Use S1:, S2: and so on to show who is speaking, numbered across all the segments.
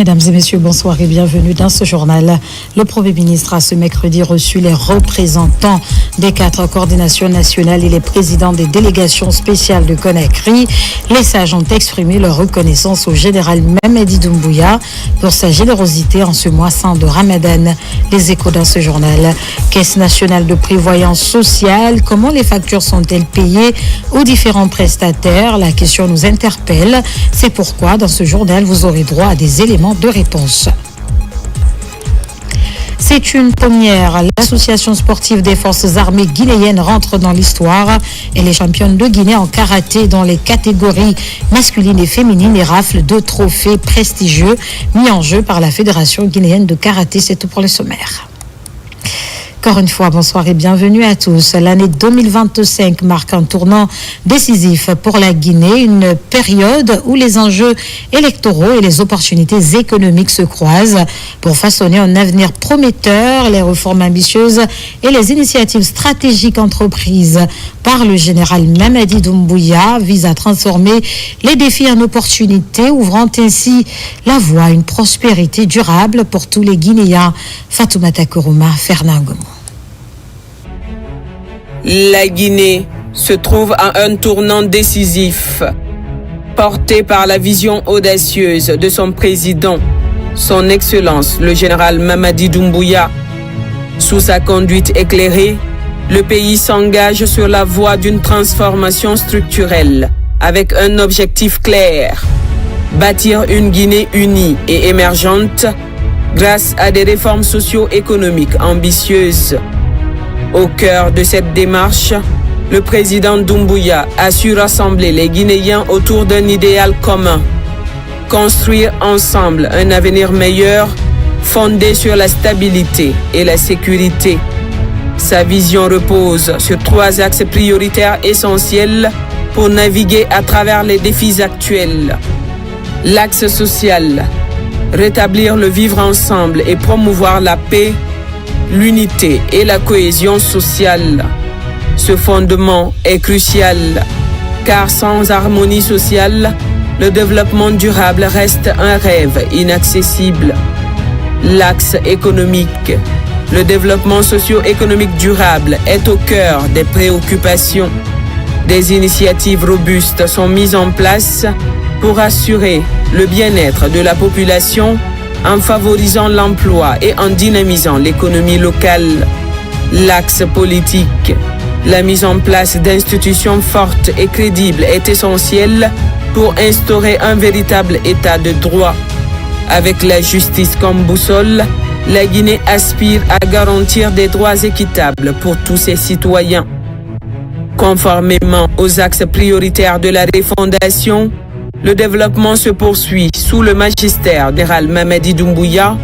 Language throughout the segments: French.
S1: Mesdames et messieurs, bonsoir et bienvenue dans ce journal. Le Premier ministre a ce mercredi reçu les représentants des 4 coordinations nationales et les présidents des délégations spéciales de Conakry. Les sages ont exprimé leur reconnaissance au général Mamadi Doumbouya pour sa générosité en ce mois saint de Ramadan. Les échos dans ce journal. Caisse nationale de prévoyance sociale, comment les factures sont-elles payées aux différents prestataires? La question nous interpelle. C'est pourquoi dans ce journal, vous aurez droit à des éléments de réponse. C'est une première. L'association sportive des forces armées guinéennes rentre dans l'histoire. Elle est championne de Guinée en karaté dans les catégories masculines et féminines et rafle 2 trophées prestigieux mis en jeu par la Fédération guinéenne de karaté. C'est tout pour le sommaire. Encore une fois, bonsoir et bienvenue à tous. L'année 2025 marque un tournant décisif pour la Guinée, une période où les enjeux électoraux et les opportunités économiques se croisent pour façonner un avenir prometteur. Les réformes ambitieuses et les initiatives stratégiques entreprises par le général Mamadi Doumbouya visent à transformer les défis en opportunités, ouvrant ainsi la voie à une prospérité durable pour tous les Guinéens. Fatoumata Kourouma, Fernand Gomo.
S2: La Guinée se trouve à un tournant décisif, porté par la vision audacieuse de son président, son Excellence, le général Mamadi Doumbouya. Sous sa conduite éclairée, le pays s'engage sur la voie d'une transformation structurelle, avec un objectif clair, bâtir une Guinée unie et émergente grâce à des réformes socio-économiques ambitieuses. Au cœur de cette démarche, le président Doumbouya a su rassembler les Guinéens autour d'un idéal commun. Construire ensemble un avenir meilleur fondé sur la stabilité et la sécurité. Sa vision repose sur 3 axes prioritaires essentiels pour naviguer à travers les défis actuels. L'axe social, rétablir le vivre ensemble et promouvoir la paix, l'unité et la cohésion sociale. Ce fondement est crucial, car sans harmonie sociale, le développement durable reste un rêve inaccessible. L'axe économique, le développement socio-économique durable est au cœur des préoccupations. Des initiatives robustes sont mises en place pour assurer le bien-être de la population en favorisant l'emploi et en dynamisant l'économie locale. L'axe politique, la mise en place d'institutions fortes et crédibles est essentielle pour instaurer un véritable état de droit. Avec la justice comme boussole, la Guinée aspire à garantir des droits équitables pour tous ses citoyens. Conformément aux axes prioritaires de la refondation, le développement se poursuit sous le magistère du général Mamadi Doumbouya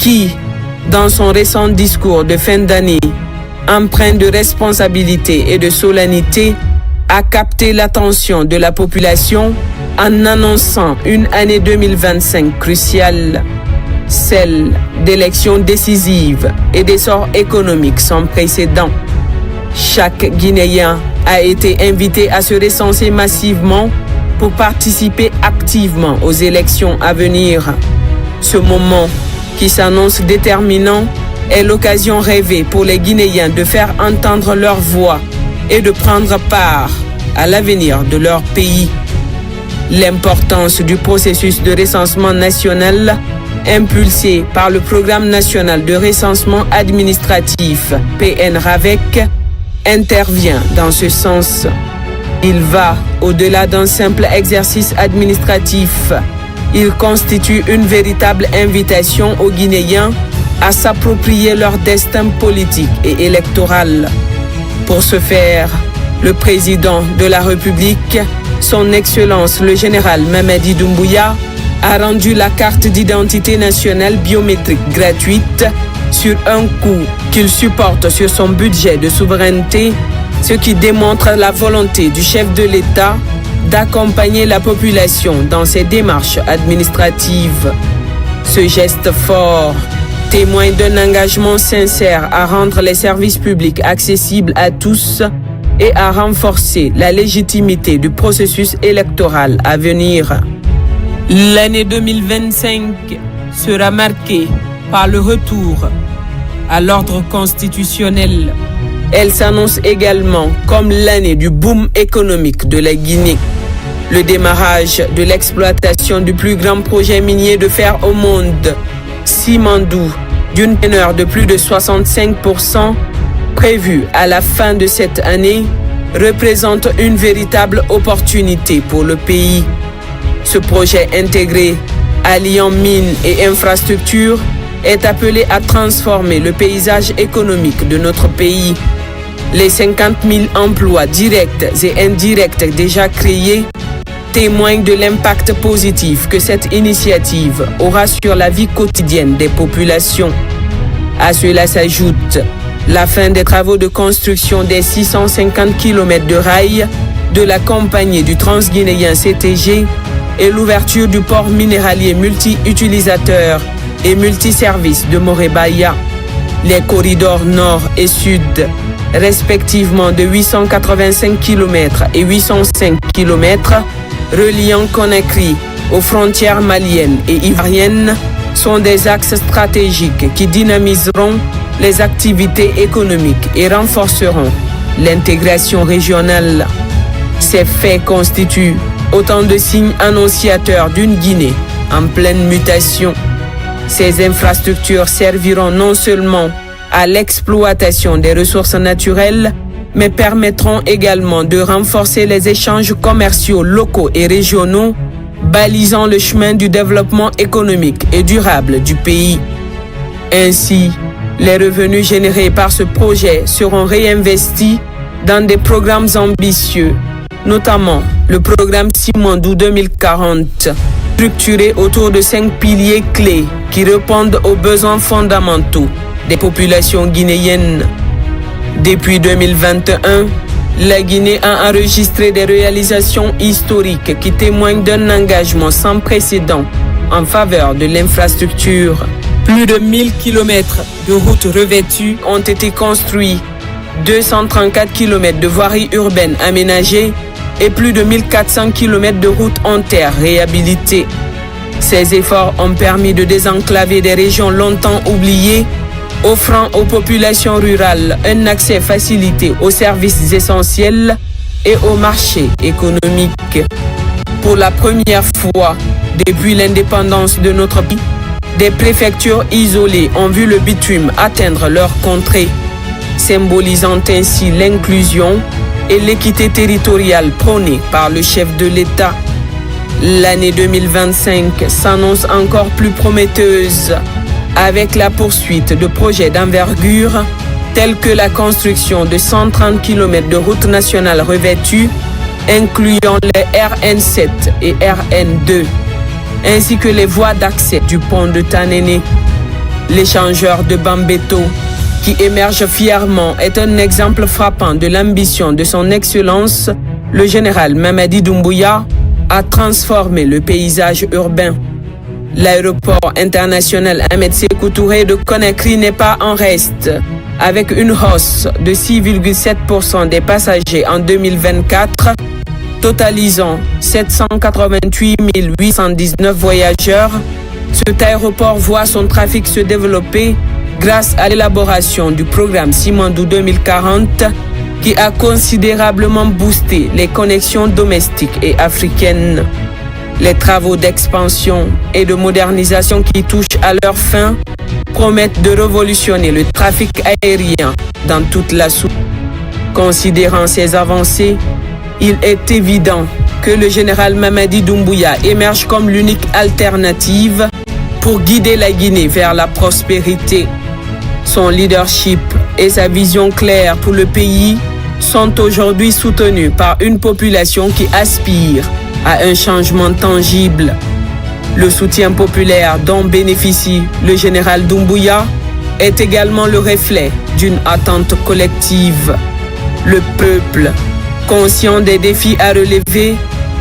S2: qui, dans son récent discours de fin d'année, empreint de responsabilité et de solennité, a capté l'attention de la population en annonçant une année 2025 cruciale, celle d'élections décisives et d'essor économique sans précédent. Chaque Guinéen a été invité à se recenser massivement pour participer activement aux élections à venir. Ce moment, qui s'annonce déterminant, est l'occasion rêvée pour les Guinéens de faire entendre leur voix et de prendre part à l'avenir de leur pays. L'importance du processus de recensement national, impulsé par le Programme national de recensement administratif PNRAVEC, intervient dans ce sens. Il va au-delà d'un simple exercice administratif. Il constitue une véritable invitation aux Guinéens à s'approprier leur destin politique et électoral. Pour ce faire, le président de la République, son Excellence le général Mamadi Doumbouya, a rendu la carte d'identité nationale biométrique gratuite sur un coût qu'il supporte sur son budget de souveraineté, ce qui démontre la volonté du chef de l'État d'accompagner la population dans ses démarches administratives. Ce geste fort témoigne d'un engagement sincère à rendre les services publics accessibles à tous et à renforcer la légitimité du processus électoral à venir. L'année 2025 sera marquée par le retour à l'ordre constitutionnel. Elle s'annonce également comme l'année du boom économique de la Guinée. Le démarrage de l'exploitation du plus grand projet minier de fer au monde, Simandou, d'une teneur de plus de 65%, prévu à la fin de cette année, représente une véritable opportunité pour le pays. Ce projet intégré, alliant mines et infrastructures, est appelé à transformer le paysage économique de notre pays. Les 50 000 emplois directs et indirects déjà créés témoignent de l'impact positif que cette initiative aura sur la vie quotidienne des populations. À cela s'ajoute la fin des travaux de construction des 650 km de rails de la compagnie du Transguinéen CTG et l'ouverture du port minéralier multi-utilisateur et multiservices de Morebaya. Les corridors nord et sud, respectivement de 885 km et 805 km, reliant Conakry aux frontières maliennes et ivoiriennes, sont des axes stratégiques qui dynamiseront les activités économiques et renforceront l'intégration régionale. Ces faits constituent autant de signes annonciateurs d'une Guinée en pleine mutation. Ces infrastructures serviront non seulement à l'exploitation des ressources naturelles, mais permettront également de renforcer les échanges commerciaux locaux et régionaux, balisant le chemin du développement économique et durable du pays. Ainsi, les revenus générés par ce projet seront réinvestis dans des programmes ambitieux, notamment le programme Simandou 2040, structuré autour de 5 piliers clés qui répondent aux besoins fondamentaux des populations guinéennes. Depuis 2021, la Guinée a enregistré des réalisations historiques qui témoignent d'un engagement sans précédent en faveur de l'infrastructure. Plus de 1000 km de routes revêtues ont été construits, 234 km de voiries urbaines aménagées et plus de 1400 km de routes en terre réhabilitées. Ces efforts ont permis de désenclaver des régions longtemps oubliées, offrant aux populations rurales un accès facilité aux services essentiels et aux marchés économiques. Pour la première fois depuis l'indépendance de notre pays, des préfectures isolées ont vu le bitume atteindre leur contrée, symbolisant ainsi l'inclusion et l'équité territoriale prônée par le chef de l'État. L'année 2025 s'annonce encore plus prometteuse, avec la poursuite de projets d'envergure tels que la construction de 130 km de routes nationales revêtues, incluant les RN7 et RN2, ainsi que les voies d'accès du pont de Tanéné. L'échangeur de Bambeto, qui émerge fièrement, est un exemple frappant de l'ambition de son Excellence, le général Mamadi Doumbouya, à transformer le paysage urbain. L'aéroport international Ahmed Sékou Touré de Conakry n'est pas en reste, avec une hausse de 6,7% des passagers en 2024, totalisant 788 819 voyageurs. Cet aéroport voit son trafic se développer grâce à l'élaboration du programme Simandou 2040 qui a considérablement boosté les connexions domestiques et africaines. Les travaux d'expansion et de modernisation qui touchent à leur fin promettent de révolutionner le trafic aérien dans toute la sous. Considérant ces avancées, il est évident que le général Mamadi Doumbouya émerge comme l'unique alternative pour guider la Guinée vers la prospérité. Son leadership et sa vision claire pour le pays sont aujourd'hui soutenus par une population qui aspire à un changement tangible. Le soutien populaire dont bénéficie le général Doumbouya est également le reflet d'une attente collective. Le peuple, conscient des défis à relever,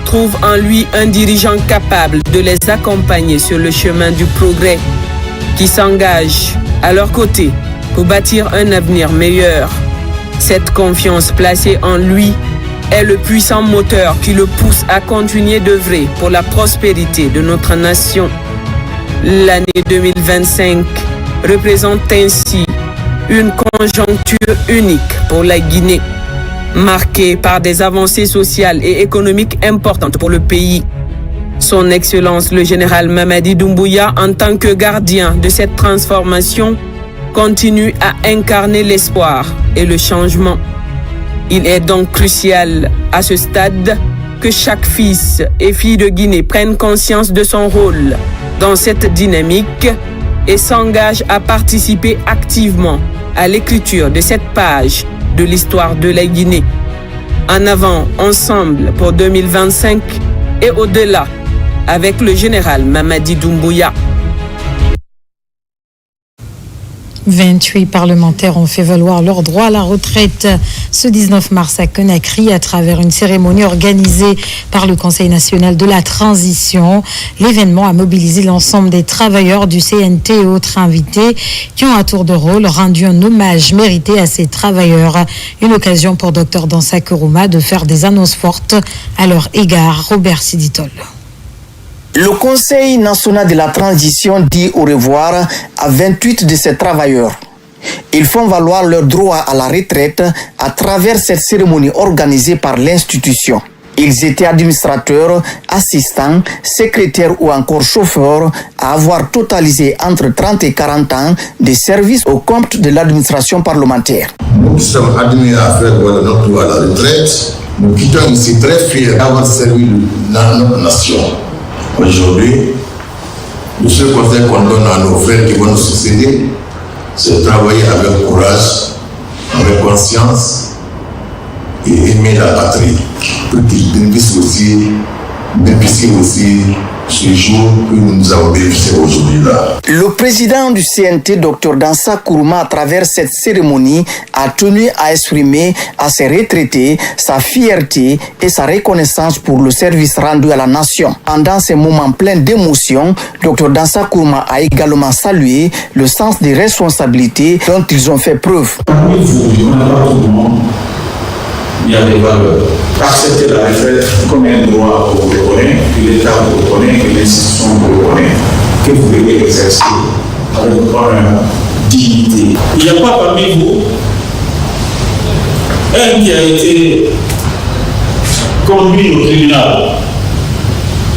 S2: trouve en lui un dirigeant capable de les accompagner sur le chemin du progrès, qui s'engage à leur côté pour bâtir un avenir meilleur. Cette confiance placée en lui est le puissant moteur qui le pousse à continuer d'œuvrer pour la prospérité de notre nation. L'année 2025 représente ainsi une conjoncture unique pour la Guinée, marquée par des avancées sociales et économiques importantes pour le pays. Son Excellence le général Mamadi Doumbouya, en tant que gardien de cette transformation, continue à incarner l'espoir et le changement. Il est donc crucial à ce stade que chaque fils et fille de Guinée prenne conscience de son rôle dans cette dynamique et s'engage à participer activement à l'écriture de cette page de l'histoire de la Guinée. En avant, ensemble pour 2025 et au-delà, avec le général Mamadi Doumbouya.
S1: 28 parlementaires ont fait valoir leur droit à la retraite ce 19 mars à Conakry à travers une cérémonie organisée par le Conseil national de la transition. L'événement a mobilisé l'ensemble des travailleurs du CNT et autres invités qui ont à tour de rôle rendu un hommage mérité à ces travailleurs. Une occasion pour Dr Dansa Kourouma de faire des annonces fortes à leur égard. Robert Siditol.
S3: Le Conseil national de la transition dit au revoir à 28 de ces travailleurs. Ils font valoir leur droit à la retraite à travers cette cérémonie organisée par l'institution. Ils étaient administrateurs, assistants, secrétaires ou encore chauffeurs à avoir totalisé entre 30 et 40 ans de service au compte de l'administration parlementaire.
S4: Nous qui sommes admis à faire notre droit à la retraite, nous quittons ici très fiers d'avoir servi notre nation. Aujourd'hui, le seul conseil qu'on donne à nos frères qui vont nous succéder, c'est de travailler avec courage, avec conscience et aimer la patrie, pour qu'ils bénéficient aussi ce jour que nous avons bénéficié aujourd'hui-là.
S3: Le président du CNT, Dr Dansa Kourouma, à travers cette cérémonie, a tenu à exprimer à ses retraités sa fierté et sa reconnaissance pour le service rendu à la nation. Pendant ces moments pleins d'émotion, Dr Dansa Kourouma a également salué le sens des responsabilités dont ils ont fait preuve.
S5: Parmi vous, il y en a pas tout le monde. Il y a des valeurs. Accepter la retraite comme un droit vous reconnaît, que l'État vous reconnaît, que l'institution vous reconnaît, que vous devez exercer avec honneur, dignité. Il n'y a pas parmi vous un qui a été conduit au tribunal,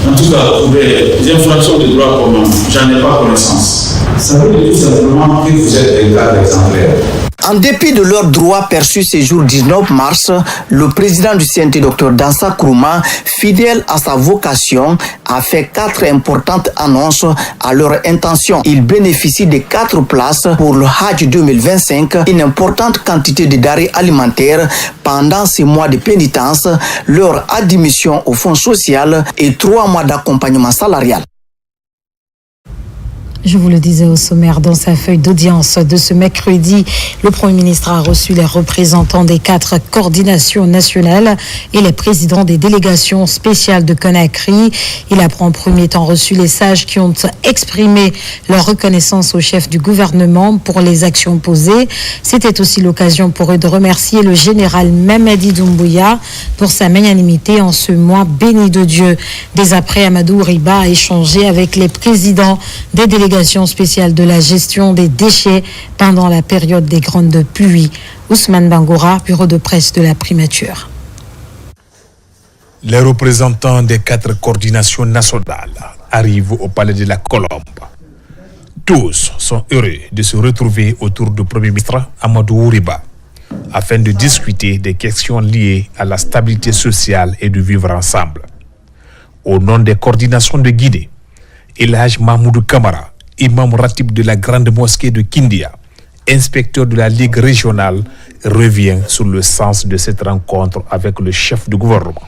S5: en tout cas pour des infractions de droit commun. J'en ai pas connaissance. Ça veut dire tout simplement que vous êtes des cas exemplaires.
S3: En dépit de leurs droits perçus ce jour 19 mars, le président du CNT, Dr Dansa Kourouma, fidèle à sa vocation, a fait 4 importantes annonces à leur intention. Ils bénéficient de 4 places pour le Hajj 2025, une importante quantité de denrées alimentaires pendant ces mois de pénitence, leur admission au fonds social et 3 mois d'accompagnement salarial.
S1: Je vous le disais au sommaire, dans sa feuille d'audience de ce mercredi, le Premier ministre a reçu les représentants des 4 coordinations nationales et les présidents des délégations spéciales de Conakry. Il a en premier temps reçu les sages qui ont exprimé leur reconnaissance au chef du gouvernement pour les actions posées. C'était aussi l'occasion pour eux de remercier le général Mamadi Doumbouya pour sa magnanimité en ce mois béni de Dieu. Dès après, Amadou Riba a échangé avec les présidents des délégations spéciale de la gestion des déchets pendant la période des grandes pluies. Ousmane Bangoura, bureau de presse de la primature.
S6: Les représentants des 4 coordinations nationales arrivent au palais de la Colombe. Tous sont heureux de se retrouver autour du Premier ministre Amadou Riba afin de discuter des questions liées à la stabilité sociale et de vivre ensemble. Au nom des coordinations de Guinée, El Hadj Mahmoudou Kamara, imam ratib de la grande mosquée de Kindia, inspecteur de la Ligue régionale, revient sur le sens de cette rencontre avec le chef du gouvernement.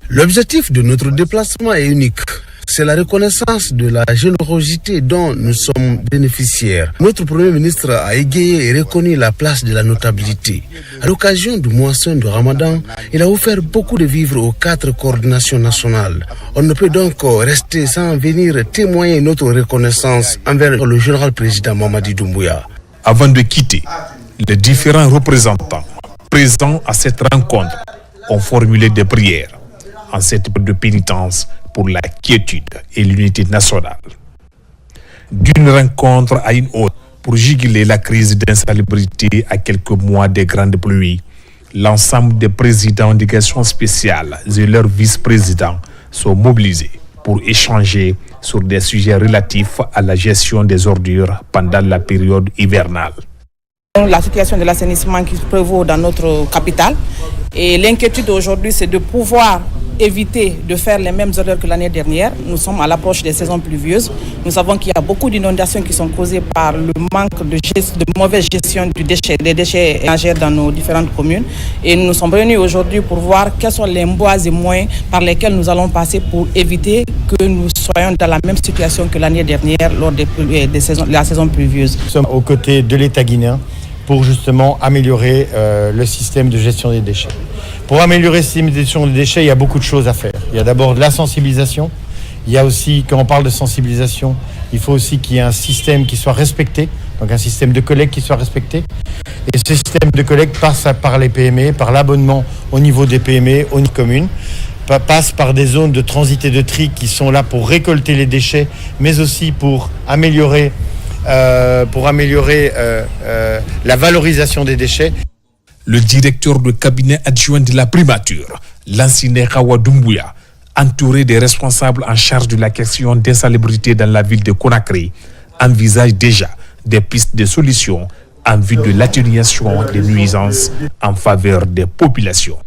S7: L'objectif de notre déplacement est unique. C'est la reconnaissance de la générosité dont nous sommes bénéficiaires. Notre Premier ministre a égayé et reconnu la place de la notabilité. À l'occasion du moisson de Ramadan, il a offert beaucoup de vivres aux 4 coordinations nationales. On ne peut donc rester sans venir témoigner notre reconnaissance envers le général président Mamadi Doumbouya.
S6: Avant de quitter, les différents représentants présents à cette rencontre ont formulé des prières en cette période de pénitence pour la quiétude et l'unité nationale. D'une rencontre à une autre, pour juguler la crise d'insalubrité à quelques mois des grandes pluies, l'ensemble des présidents de délégations spéciales et leurs vice-présidents sont mobilisés pour échanger sur des sujets relatifs à la gestion des ordures pendant la période hivernale.
S8: La situation de l'assainissement qui prévaut dans notre capitale et l'inquiétude aujourd'hui, c'est de pouvoir éviter de faire les mêmes erreurs que l'année dernière. Nous sommes à l'approche des saisons pluvieuses. Nous savons qu'il y a beaucoup d'inondations qui sont causées par le manque de mauvaise gestion des déchets ménagers dans nos différentes communes. Et nous sommes réunis aujourd'hui pour voir quels sont les voies et moyens par lesquels nous allons passer pour éviter que nous soyons dans la même situation que l'année dernière lors de la saison pluvieuse.
S9: Nous sommes aux côtés de l'État guinéen pour justement améliorer le système de gestion des déchets. Pour améliorer le système de gestion des déchets, il y a beaucoup de choses à faire. Il y a d'abord de la sensibilisation. Il y a aussi, quand on parle de sensibilisation, il faut aussi qu'il y ait un système qui soit respecté, donc un système de collecte qui soit respecté. Et ce système de collecte passe par les PME, par l'abonnement au niveau des PME, aux communes, passe par des zones de transit et de tri qui sont là pour récolter les déchets, mais aussi pour améliorer la valorisation des déchets.
S6: Le directeur de cabinet adjoint de la primature, Lansine Kawa Doumbouya, entouré des responsables en charge de la question d'insalubrité dans la ville de Conakry, envisage déjà des pistes de solutions en vue de l'atténuation des nuisances en faveur des populations.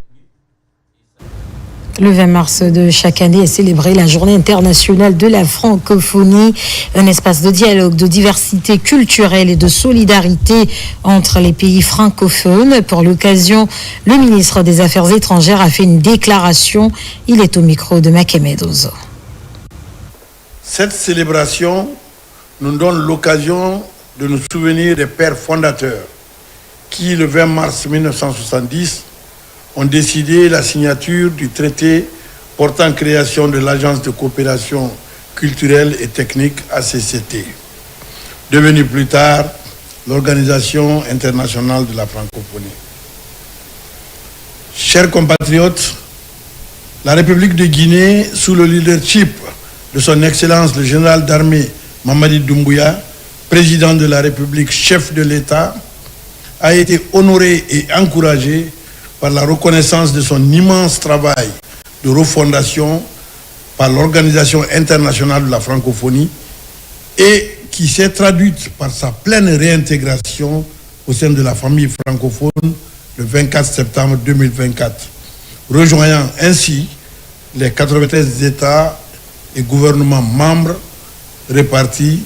S1: Le 20 mars de chaque année est célébrée la Journée internationale de la francophonie, un espace de dialogue, de diversité culturelle et de solidarité entre les pays francophones. Pour l'occasion, le ministre des Affaires étrangères a fait une déclaration. Il est au micro de Makemedozo.
S10: Cette célébration nous donne l'occasion de nous souvenir des pères fondateurs qui, le 20 mars 1970, ont décidé la signature du traité portant création de l'Agence de coopération culturelle et technique ACCT, devenue plus tard l'Organisation internationale de la francophonie. Chers compatriotes, la République de Guinée, sous le leadership de son Excellence le général d'armée Mamadi Doumbouya, président de la République, chef de l'État, a été honorée et encouragée par la reconnaissance de son immense travail de refondation par l'Organisation internationale de la francophonie et qui s'est traduite par sa pleine réintégration au sein de la famille francophone le 24 septembre 2024, rejoignant ainsi les 93 États et gouvernements membres répartis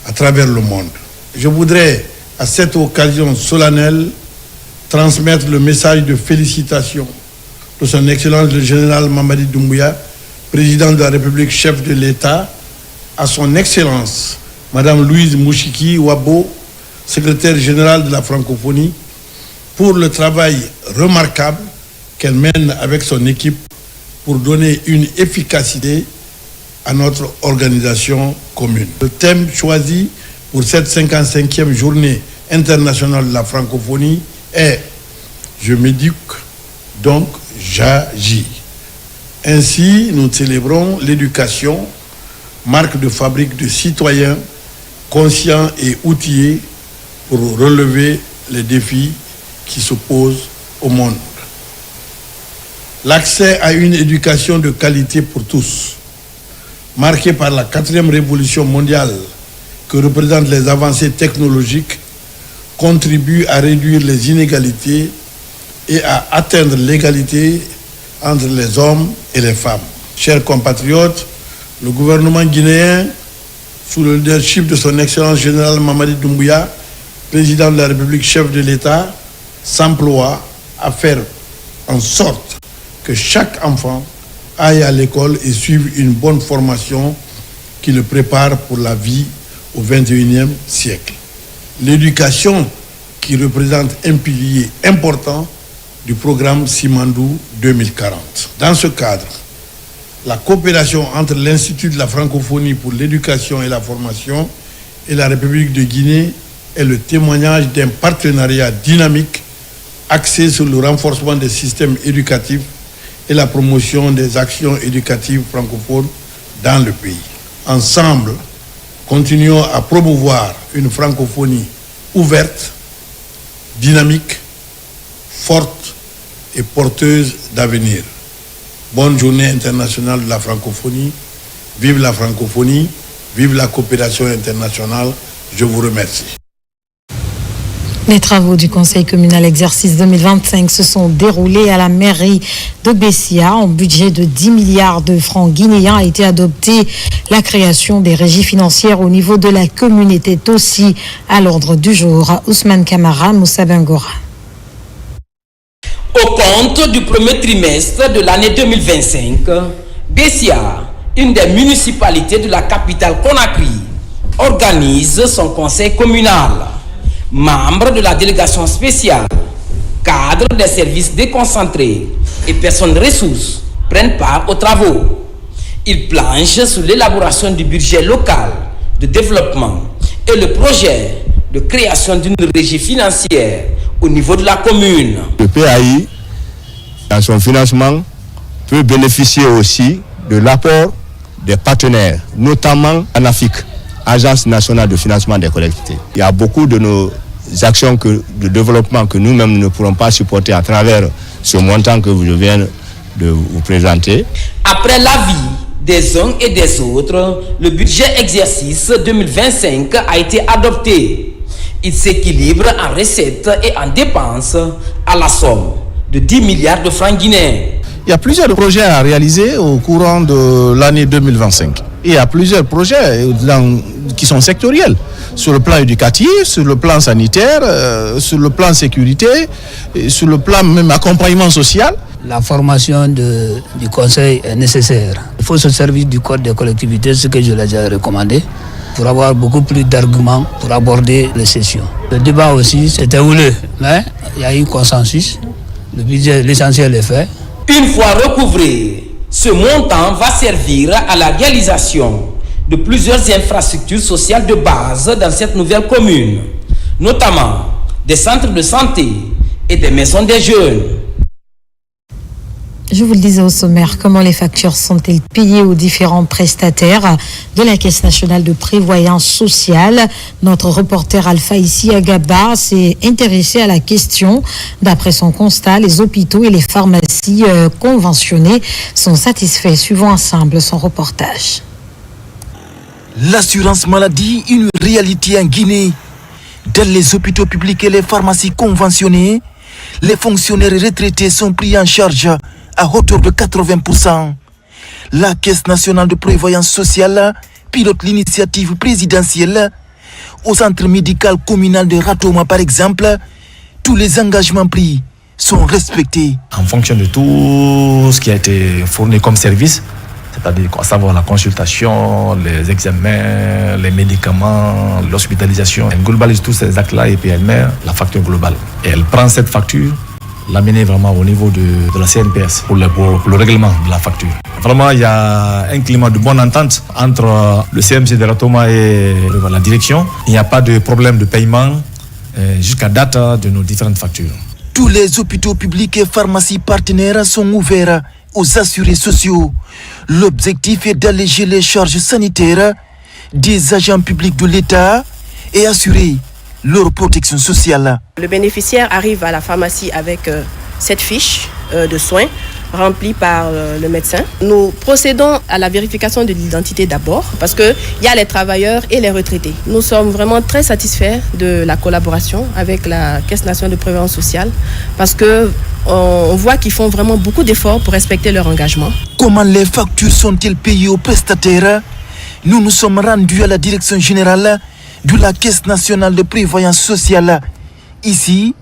S10: à travers le monde. Je voudrais, à cette occasion solennelle, transmettre le message de félicitations de son Excellence le général Mamadi Doumbouya, président de la République, chef de l'État, à son Excellence Madame Louise Mouchiki Wabo, secrétaire générale de la francophonie, pour le travail remarquable qu'elle mène avec son équipe pour donner une efficacité à notre organisation commune. Le thème choisi pour cette 55e journée internationale de la francophonie est « Je m'éduque, donc j'agis ». Ainsi, nous célébrons l'éducation, marque de fabrique de citoyens conscients et outillés pour relever les défis qui se posent au monde. L'accès à une éducation de qualité pour tous, marquée par la 4e révolution mondiale que représentent les avancées technologiques, contribue à réduire les inégalités et à atteindre l'égalité entre les hommes et les femmes. Chers compatriotes, le gouvernement guinéen, sous le leadership de son Excellence général Mamadi Doumbouya, président de la République, chef de l'État, s'emploie à faire en sorte que chaque enfant aille à l'école et suive une bonne formation qui le prépare pour la vie au XXIe siècle. L'éducation qui représente un pilier important du programme Simandou 2040. Dans ce cadre, la coopération entre l'Institut de la francophonie pour l'éducation et la formation et la République de Guinée est le témoignage d'un partenariat dynamique axée sur le renforcement des systèmes éducatifs et la promotion des actions éducatives francophones dans le pays. Ensemble, continuons à promouvoir une francophonie ouverte, dynamique, forte et porteuse d'avenir. Bonne journée internationale de la francophonie. Vive la francophonie, vive la coopération internationale. Je vous remercie.
S1: Les travaux du Conseil communal exercice 2025 se sont déroulés à la mairie de Bessia. Un budget de 10 milliards de francs guinéens a été adopté. La création des régies financières au niveau de la commune était aussi à l'ordre du jour. Ousmane Kamara, Moussa Bangora.
S11: Au compte du premier trimestre de l'année 2025, Bessia, une des municipalités de la capitale Conakry, organise son conseil communal. Membres de la délégation spéciale, cadres des services déconcentrés et personnes ressources prennent part aux travaux. Ils planchent sur l'élaboration du budget local de développement et le projet de création d'une régie financière au niveau de la commune.
S12: Le PAI, dans son financement, peut bénéficier aussi de l'apport des partenaires, notamment ANAFIC, Agence nationale de financement des collectivités. Il y a beaucoup de nos actions de développement que nous-mêmes ne pourrons pas supporter à travers ce montant que je viens de vous présenter.
S11: Après l'avis des uns et des autres, le budget exercice 2025 a été adopté. Il s'équilibre en recettes et en dépenses à la somme de 10 milliards de francs guinéens.
S13: Il y a plusieurs projets à réaliser au courant de l'année 2025. Il y a plusieurs projets qui sont sectoriels, sur le plan éducatif, sur le plan sanitaire, sur le plan sécurité, et sur le plan même accompagnement social.
S14: La formation du conseil est nécessaire. Il faut se servir du code des collectivités, ce que je l'ai déjà recommandé, pour avoir beaucoup plus d'arguments pour aborder les sessions. Le débat aussi s'était houleux, mais il y a eu consensus. Le budget, l'essentiel est fait.
S11: Une fois recouvré, ce montant va servir à la réalisation de plusieurs infrastructures sociales de base dans cette nouvelle commune, notamment des centres de santé et des maisons des jeunes.
S1: Je vous le disais au sommaire, comment les factures sont-elles payées aux différents prestataires de la Caisse nationale de prévoyance sociale? Notre reporter Alpha ici à Gaba s'est intéressé à la question. D'après son constat, les hôpitaux et les pharmacies conventionnées sont satisfaits. Suivons ensemble son reportage.
S15: L'assurance maladie, une réalité en Guinée. Dans les hôpitaux publics et les pharmacies conventionnées, les fonctionnaires retraités sont pris en charge à hauteur de 80%. La Caisse nationale de prévoyance sociale pilote l'initiative présidentielle. Au centre médical communal de Ratoma, par exemple, tous les engagements pris sont respectés.
S16: En fonction de tout ce qui a été fourni comme service, c'est-à-dire à savoir la consultation, les examens, les médicaments, l'hospitalisation, elle globalise tous ces actes-là et puis elle met la facture globale. Et elle prend cette facture, l'amener vraiment au niveau de la CNPS pour le règlement de la facture. Vraiment, il y a un climat de bonne entente entre le CMC de Ratoma et la direction. Il n'y a pas de problème de paiement jusqu'à date de nos différentes factures.
S15: Tous les hôpitaux publics et pharmacies partenaires sont ouverts aux assurés sociaux. L'objectif est d'alléger les charges sanitaires des agents publics de l'État et assurer leur protection sociale.
S17: Le bénéficiaire arrive à la pharmacie avec cette fiche de soins remplie par le médecin. Nous procédons à la vérification de l'identité d'abord parce qu'il y a les travailleurs et les retraités. Nous sommes vraiment très satisfaits de la collaboration avec la Caisse nationale de prévoyance sociale parce qu'on voit qu'ils font vraiment beaucoup d'efforts pour respecter leur engagement.
S15: Comment les factures sont-elles payées aux prestataires? Nous nous sommes rendus à la direction générale de la Caisse nationale de prévoyance sociale. Ici,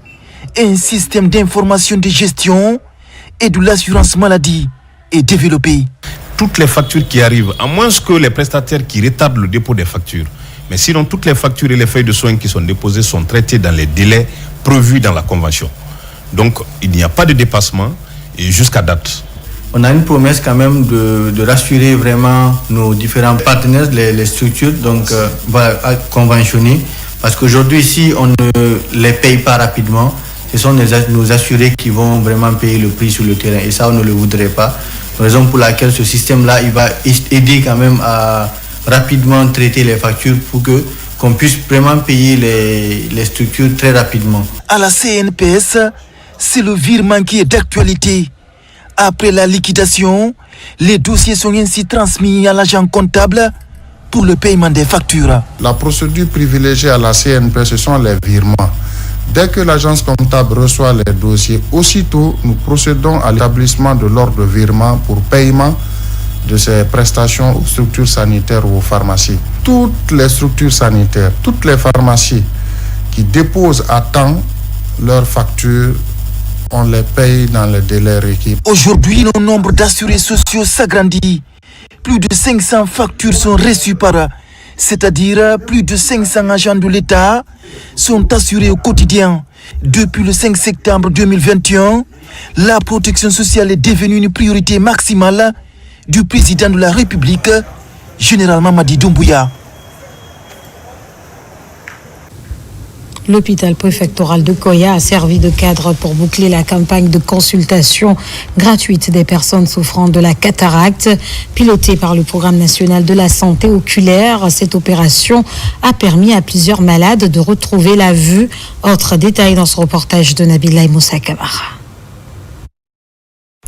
S15: un système d'information de gestion et de l'assurance maladie est développé.
S18: Toutes les factures qui arrivent, à moins que les prestataires qui retardent le dépôt des factures, mais sinon toutes les factures et les feuilles de soins qui sont déposées sont traitées dans les délais prévus dans la convention. Donc il n'y a pas de dépassement et jusqu'à date.
S9: On a une promesse quand même de rassurer vraiment nos différents partenaires, les structures, donc conventionnées. Parce qu'aujourd'hui, ici, on ne les paye pas rapidement. ce sont nos assurés qui vont vraiment payer le prix sur le terrain. Et ça, on ne le voudrait pas. Raison pour laquelle ce système-là, il va aider quand même à rapidement traiter les factures pour qu'on puisse vraiment payer les structures très rapidement.
S15: À la CNPS, c'est le virement qui est d'actualité. Après la liquidation, les dossiers sont ainsi transmis à l'agent comptable pour le paiement des factures.
S19: La procédure privilégiée à la CNPS, ce sont les virements. Dès que l'agence comptable reçoit les dossiers, aussitôt nous procédons à l'établissement de l'ordre de virement pour paiement de ces prestations aux structures sanitaires ou aux pharmacies. Toutes les structures sanitaires, toutes les pharmacies qui déposent à temps leurs factures, on les paye dans les délais requis.
S15: Aujourd'hui, le nombre d'assurés sociaux s'agrandit. Plus de 500 factures sont reçues c'est-à-dire plus de 500 agents de l'État sont assurés au quotidien. Depuis le 5 septembre 2021, la protection sociale est devenue une priorité maximale du président de la République, général Mamadi Doumbouya.
S1: L'hôpital préfectoral de Koya a servi de cadre pour boucler la campagne de consultation gratuite des personnes souffrant de la cataracte. Pilotée par le Programme national de la santé oculaire, cette opération a permis à plusieurs malades de retrouver la vue. Autre détail dans ce reportage de Nabila Moussa Kamara.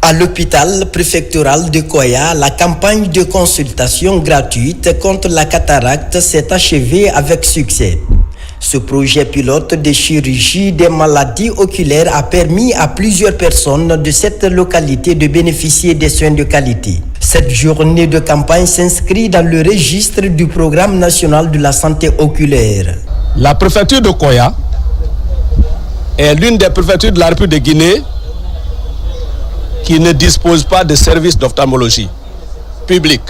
S20: À l'hôpital préfectoral de Koya, la campagne de consultation gratuite contre la cataracte s'est achevée avec succès. Ce projet pilote de chirurgie des maladies oculaires a permis à plusieurs personnes de cette localité de bénéficier des soins de qualité. Cette journée de campagne s'inscrit dans le registre du Programme national de la santé oculaire.
S21: La préfecture de Koya est l'une des préfectures de la République de Guinée qui ne dispose pas de services d'ophtalmologie public.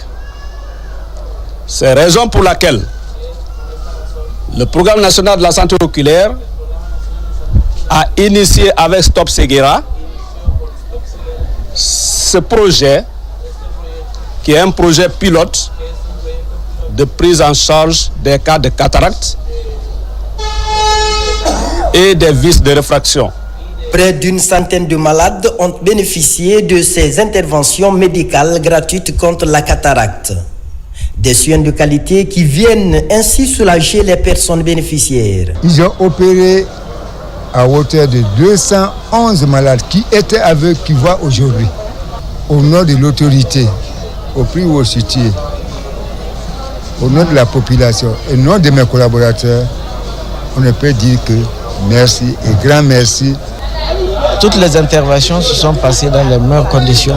S21: C'est la raison pour laquelle le Programme national de la santé oculaire a initié avec Stop Seguera ce projet qui est un projet pilote de prise en charge des cas de cataracte et des vices de réfraction.
S20: Près d'une centaine de malades ont bénéficié de ces interventions médicales gratuites contre la cataracte. Des soins de qualité qui viennent ainsi soulager les personnes bénéficiaires.
S22: Ils ont opéré à hauteur de 211 malades qui étaient aveugles, qui voient aujourd'hui. Au nom de l'autorité, au prix où situé, au nom de la population et au nom de mes collaborateurs, on ne peut dire que merci et grand merci.
S23: Toutes les interventions se sont passées dans les meilleures conditions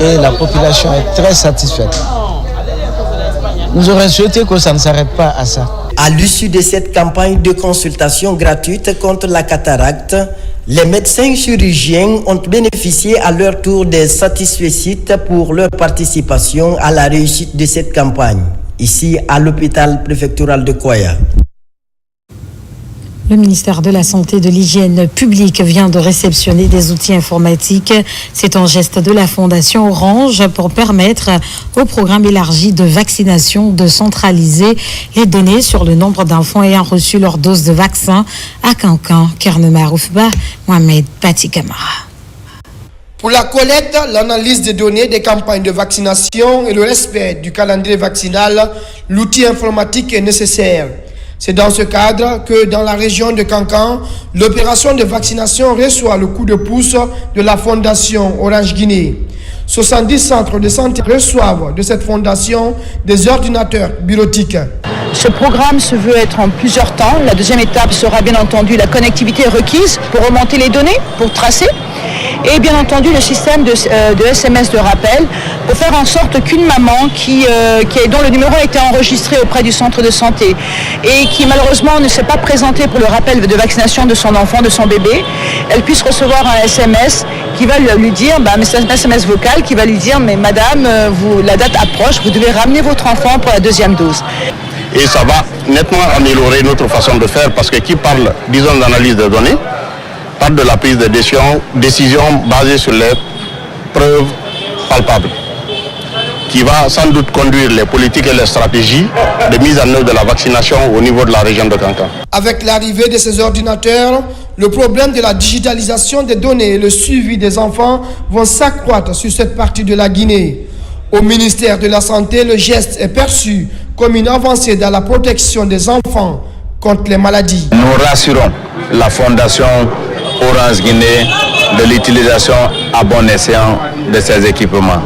S23: et la population est très satisfaite. Nous aurions souhaité que ça ne s'arrête pas à ça.
S20: À l'issue de cette campagne de consultation gratuite contre la cataracte, les médecins chirurgiens ont bénéficié à leur tour des satisfecit pour leur participation à la réussite de cette campagne, ici à l'hôpital préfectoral de Koya.
S1: Le ministère de la Santé et de l'Hygiène publique vient de réceptionner des outils informatiques. C'est un geste de la Fondation Orange pour permettre au programme élargi de vaccination de centraliser les données sur le nombre d'enfants ayant reçu leur dose de vaccin à Kankan, Kernement-Oufba, Mohamed Pati Kamara.
S24: Pour la collecte, l'analyse des données des campagnes de vaccination et le respect du calendrier vaccinal, l'outil informatique est nécessaire. C'est dans ce cadre que dans la région de Kankan, l'opération de vaccination reçoit le coup de pouce de la Fondation Orange Guinée. 70 centres de santé reçoivent de cette fondation des ordinateurs bureautiques.
S25: Ce programme se veut être en plusieurs temps. La deuxième étape sera bien entendu la connectivité requise pour remonter les données, pour tracer. Et bien entendu le système de SMS de rappel pour faire en sorte qu'une maman dont le numéro a été enregistré auprès du centre de santé et qui malheureusement ne s'est pas présentée pour le rappel de vaccination de son enfant, de son bébé, elle puisse recevoir un SMS qui va lui dire, un SMS vocal qui va lui dire, mais madame, la date approche, vous devez ramener votre enfant pour la deuxième dose.
S12: Et ça va nettement améliorer notre façon de faire parce que qui parle, disons, d'analyse de données, parle de la prise de décision basée sur les preuves palpables, qui va sans doute conduire les politiques et les stratégies de mise en œuvre de la vaccination au niveau de la région de Kankan.
S24: Avec l'arrivée de ces ordinateurs, Le problème de la digitalisation des données et le suivi des enfants vont s'accroître sur cette partie de la Guinée. Au ministère de la Santé, le geste est perçu comme une avancée dans la protection des enfants contre les maladies.
S2: Nous rassurons la Fondation Orange Guinée de l'utilisation à bon escient de ces équipements,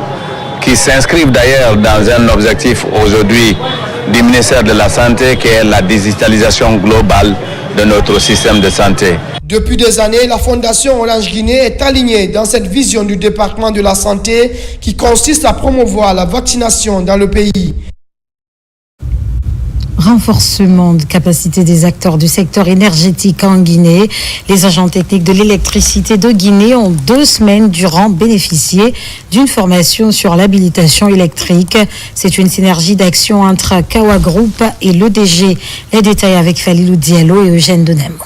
S2: qui s'inscrivent d'ailleurs dans un objectif aujourd'hui du ministère de la Santé, qui est la digitalisation globale de notre système de santé.
S24: Depuis des années, la Fondation Orange Guinée est alignée dans cette vision du département de la santé qui consiste à promouvoir la vaccination dans le pays.
S1: Renforcement de capacité des acteurs du secteur énergétique en Guinée. Les agents techniques de l'électricité de Guinée ont 2 semaines durant bénéficié d'une formation sur l'habilitation électrique. C'est une synergie d'action entre Kawa Group et l'EDG. Les détails avec Falilou Diallo et Eugène Denemo.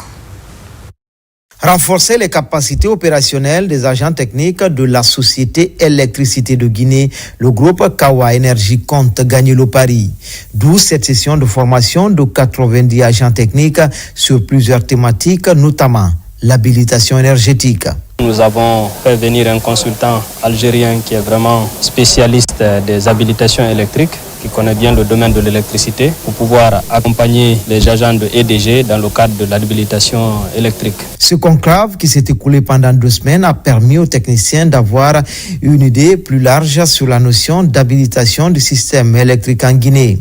S3: Renforcer les capacités opérationnelles des agents techniques de la société Électricité de Guinée, le groupe Kawa Énergie compte gagner le pari. D'où cette session de formation de 90 agents techniques sur plusieurs thématiques, notamment l'habilitation énergétique.
S4: Nous avons fait venir un consultant algérien qui est vraiment spécialiste des habilitations électriques, qui connaît bien le domaine de l'électricité, pour pouvoir accompagner les agents de EDG dans le cadre de l'habilitation électrique.
S3: Ce conclave qui s'est écoulé pendant 2 semaines a permis aux techniciens d'avoir une idée plus large sur la notion d'habilitation du système électrique en Guinée.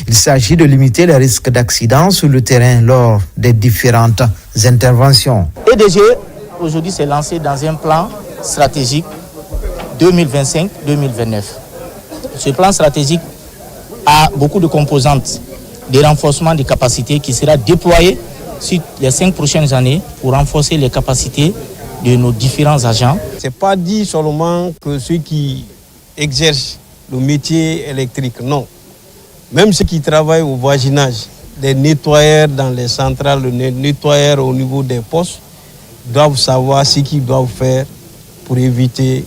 S3: Il s'agit de limiter les risques d'accidents sur le terrain lors des différentes interventions.
S23: EDG, aujourd'hui, s'est lancé dans un plan stratégique 2025-2029. Ce plan stratégique a beaucoup de composantes, des renforcements des capacités qui sera déployé sur les 5 prochaines années pour renforcer les capacités de nos différents agents.
S5: Ce n'est pas dit seulement que ceux qui exercent le métier électrique, non. Même ceux qui travaillent au voisinage, les nettoyeurs dans les centrales, les nettoyeurs au niveau des postes, doivent savoir ce qu'ils doivent faire pour éviter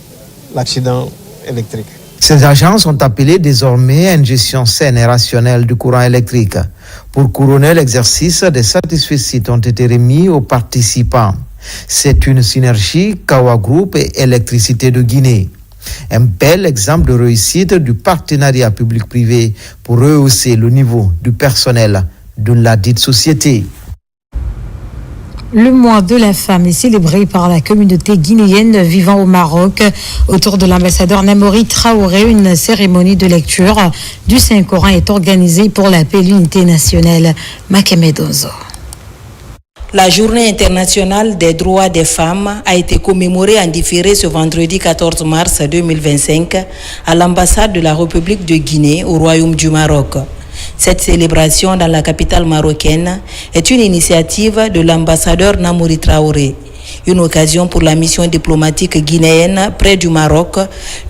S5: l'accident électrique.
S3: Ces agents sont appelés désormais à une gestion saine et rationnelle du courant électrique. Pour couronner l'exercice, des satisfecit ont été remis aux participants. C'est une synergie Kawa Group et Électricité de Guinée. Un bel exemple de réussite du partenariat public-privé pour rehausser le niveau du personnel de la dite société.
S1: Le mois de la femme est célébré par la communauté guinéenne vivant au Maroc. Autour de l'ambassadeur Namori Traoré, une cérémonie de lecture du Saint-Coran est organisée pour la paix et l'unité nationale. Makemedozo.
S7: La journée internationale des droits des femmes a été commémorée en différé ce vendredi 14 mars 2025 à l'ambassade de la République de Guinée au Royaume du Maroc. Cette célébration dans la capitale marocaine est une initiative de l'ambassadeur Namori Traoré, une occasion pour la mission diplomatique guinéenne près du Maroc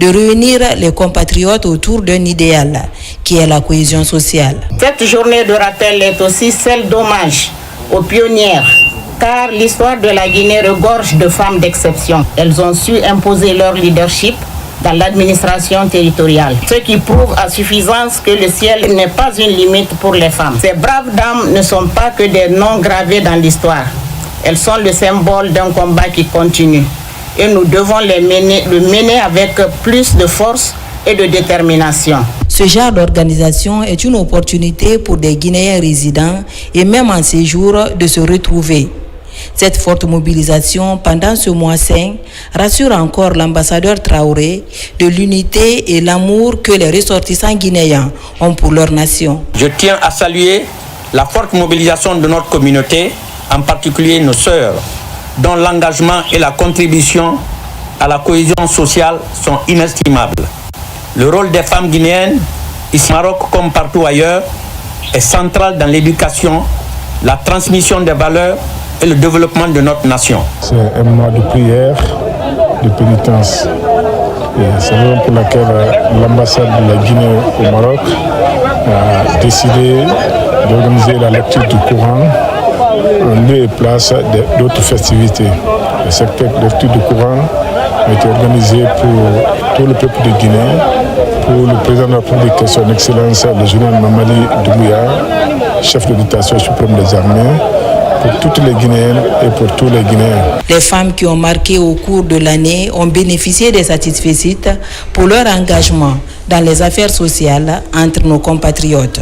S7: de réunir les compatriotes autour d'un idéal qui est la cohésion sociale.
S26: Cette journée de rappel est aussi celle d'hommage aux pionnières, car l'histoire de la Guinée regorge de femmes d'exception. Elles ont su imposer leur leadership dans l'administration territoriale, ce qui prouve à suffisance que le ciel n'est pas une limite pour les femmes. Ces braves dames ne sont pas que des noms gravés dans l'histoire. Elles sont le symbole d'un combat qui continue et nous devons le mener avec plus de force et de détermination.
S7: Ce genre d'organisation est une opportunité pour des Guinéens résidents et même en séjour de se retrouver. Cette forte mobilisation pendant ce mois saint rassure encore l'ambassadeur Traoré de l'unité et l'amour que les ressortissants guinéens ont pour leur nation.
S11: Je tiens à saluer la forte mobilisation de notre communauté, en particulier nos sœurs, dont l'engagement et la contribution à la cohésion sociale sont inestimables. Le rôle des femmes guinéennes, ici au Maroc comme partout ailleurs, est central dans l'éducation, la transmission des valeurs et le développement de notre nation.
S27: C'est un mois de prière, de pénitence. Et c'est la raison pour laquelle l'ambassade de la Guinée au Maroc a décidé d'organiser la lecture du Coran en lieu et place d'autres festivités. Et cette lecture du Coran a été organisée pour tout le peuple de Guinée, pour le président de la République, son Excellence le général Mamadi Doumbouya, chef de l'état suprême des armées, pour toutes les Guinéennes et pour tous les Guinéens.
S7: Les femmes qui ont marqué au cours de l'année ont bénéficié des satisfecit pour leur engagement dans les affaires sociales entre nos compatriotes.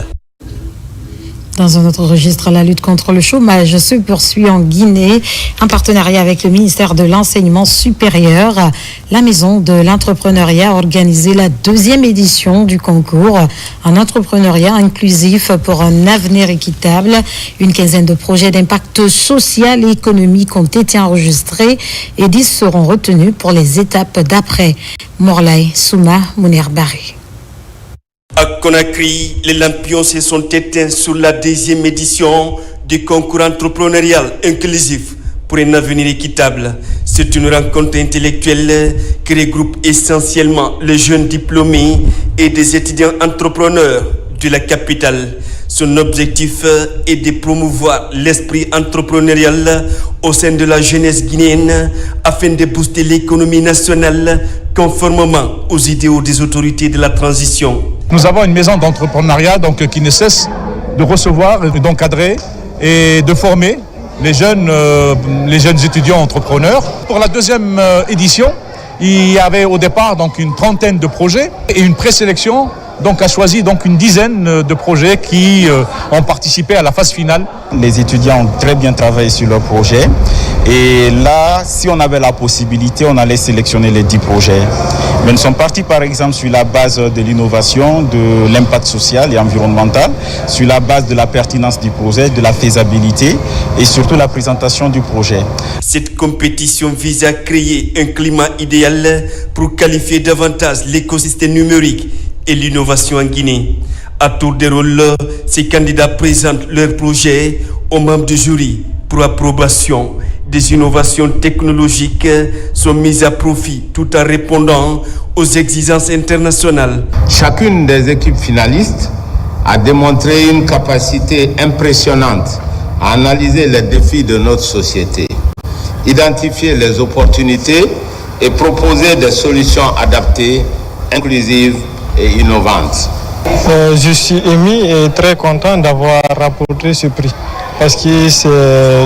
S1: Dans un autre registre, la lutte contre le chômage se poursuit en Guinée. En partenariat avec le ministère de l'Enseignement supérieur, la Maison de l'Entrepreneuriat a organisé la 2e édition du concours en entrepreneuriat inclusif pour un avenir équitable. Une quinzaine de projets d'impact social et économique ont été enregistrés et 10 seront retenus pour les étapes d'après. Morlaï Souma Mounerbari.
S6: À Conakry, les lampions se sont éteints sur la 2e édition du concours entrepreneurial inclusif pour un avenir équitable. C'est une rencontre intellectuelle qui regroupe essentiellement les jeunes diplômés et des étudiants entrepreneurs de la capitale. Son objectif est de promouvoir l'esprit entrepreneurial au sein de la jeunesse guinéenne afin de booster l'économie nationale conformément aux idéaux des autorités de la transition.
S8: Nous avons une maison d'entrepreneuriat qui ne cesse de recevoir, d'encadrer et de former les jeunes étudiants entrepreneurs. Pour la 2e édition, il y avait au départ une 30aine de projets et une présélection a choisi une dizaine de projets qui ont participé à la phase finale.
S10: Les étudiants ont très bien travaillé sur leur projet et là, si on avait la possibilité, on allait sélectionner les 10 projets. Mais nous sommes partis par exemple sur la base de l'innovation, de l'impact social et environnemental, sur la base de la pertinence du projet, de la faisabilité et surtout la présentation du projet.
S6: Cette compétition vise à créer un climat idéal pour qualifier davantage l'écosystème numérique et l'innovation en Guinée. À tour de rôle, ces candidats présentent leurs projets aux membres du jury pour approbation. Des innovations technologiques sont mises à profit tout en répondant aux exigences internationales.
S13: Chacune des équipes finalistes a démontré une capacité impressionnante à analyser les défis de notre société, identifier les opportunités et proposer des solutions adaptées, inclusives et innovantes.
S14: Je suis ému et très content d'avoir rapporté ce prix parce que c'est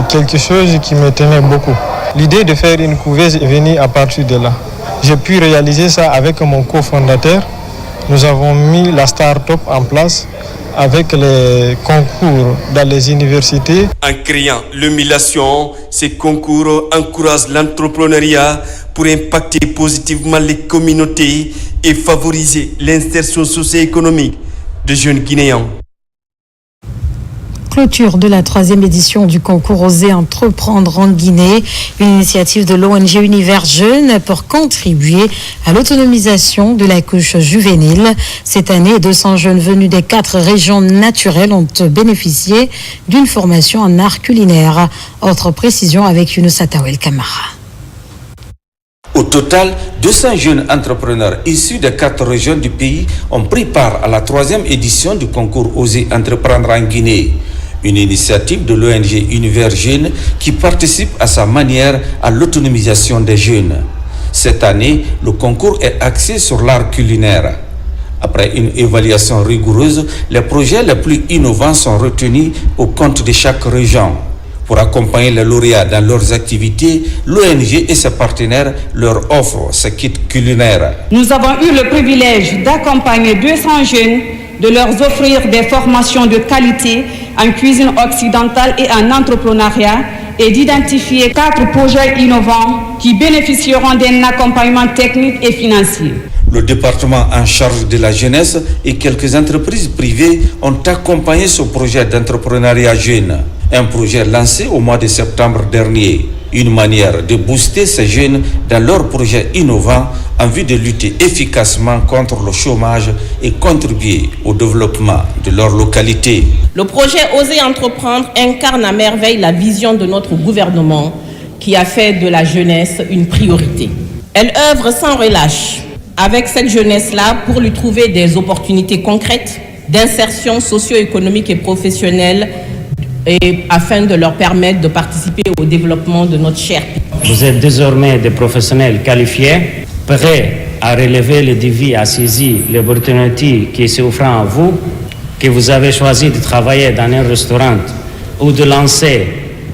S14: quelque chose qui me tenait beaucoup. L'idée de faire une couveuse est venue à partir de là. J'ai pu réaliser ça avec mon cofondateur. Nous avons mis la start-up en place avec les concours dans les universités.
S6: En créant l'émulation, ces concours encouragent l'entrepreneuriat pour impacter positivement les communautés et favoriser l'insertion socio-économique des jeunes Guinéens.
S1: Clôture de la 3e édition du concours Oser entreprendre en Guinée, une initiative de l'ONG Univers Jeunes pour contribuer à l'autonomisation de la couche juvénile. Cette année, 200 jeunes venus des 4 régions naturelles ont bénéficié d'une formation en art culinaire. Autre précision avec Younous Atawel Kamara.
S16: Au total, 200 jeunes entrepreneurs issus de 4 régions du pays ont pris part à la 3e édition du concours Oser entreprendre en Guinée. Une initiative de l'ONG Univers Jeunes qui participe à sa manière à l'autonomisation des jeunes. Cette année, le concours est axé sur l'art culinaire. Après une évaluation rigoureuse, les projets les plus innovants sont retenus au compte de chaque région. Pour accompagner les lauréats dans leurs activités, l'ONG et ses partenaires leur offrent ce kit culinaire.
S17: Nous avons eu le privilège d'accompagner 200 jeunes, de leur offrir des formations de qualité en cuisine occidentale et en entrepreneuriat et d'identifier 4 projets innovants qui bénéficieront d'un accompagnement technique et financier.
S16: Le département en charge de la jeunesse et quelques entreprises privées ont accompagné ce projet d'entrepreneuriat jeune. Un projet lancé au mois de septembre dernier. Une manière de booster ces jeunes dans leurs projets innovants en vue de lutter efficacement contre le chômage et contribuer au développement de leur localité.
S28: Le projet Oser entreprendre incarne à merveille la vision de notre gouvernement qui a fait de la jeunesse une priorité. Elle œuvre sans relâche avec cette jeunesse-là pour lui trouver des opportunités concrètes d'insertion socio-économique et professionnelle et afin de leur permettre de participer au développement de notre cher pays.
S29: Vous êtes désormais des professionnels qualifiés, prêts à relever le défi, à saisir l'opportunité qui s'offre à vous, que vous avez choisi de travailler dans un restaurant ou de lancer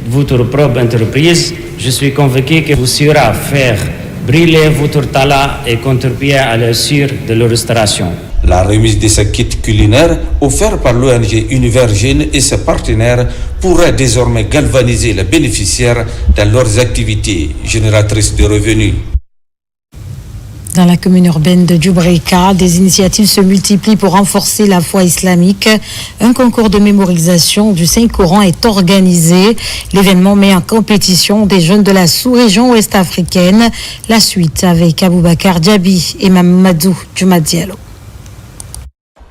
S29: votre propre entreprise, je suis convaincu que vous saurez faire briller votre talent et contribuer à la réussite de la restauration.
S16: La remise de ce kit culinaire offert par l'ONG Univers Jeune et ses partenaires pourrait désormais galvaniser les bénéficiaires dans leurs activités génératrices de revenus.
S1: Dans la commune urbaine de Djubreka, des initiatives se multiplient pour renforcer la foi islamique. Un concours de mémorisation du Saint-Coran est organisé. L'événement met en compétition des jeunes de la sous-région ouest-africaine. La suite avec Aboubakar Diaby et Mamadou Djumadielo.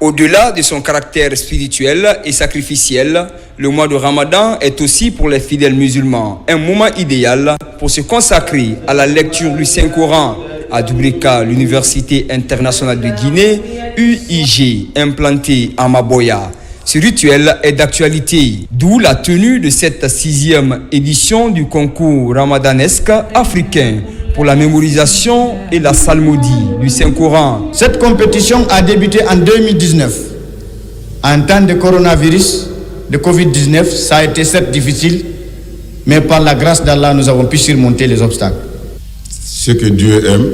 S9: Au-delà de son caractère spirituel et sacrificiel, le mois de Ramadan est aussi pour les fidèles musulmans un moment idéal pour se consacrer à la lecture du Saint-Coran. À Djubreka, l'Université internationale de Guinée, UIG, implantée à Maboya. Ce rituel est d'actualité, d'où la tenue de cette 6e édition du concours ramadanesque africain pour la mémorisation et la psalmodie du Saint-Coran.
S12: Cette compétition a débuté en 2019. En temps de coronavirus, de Covid-19, ça a été certes difficile, mais par la grâce d'Allah, nous avons pu surmonter les obstacles.
S15: Ce que Dieu aime,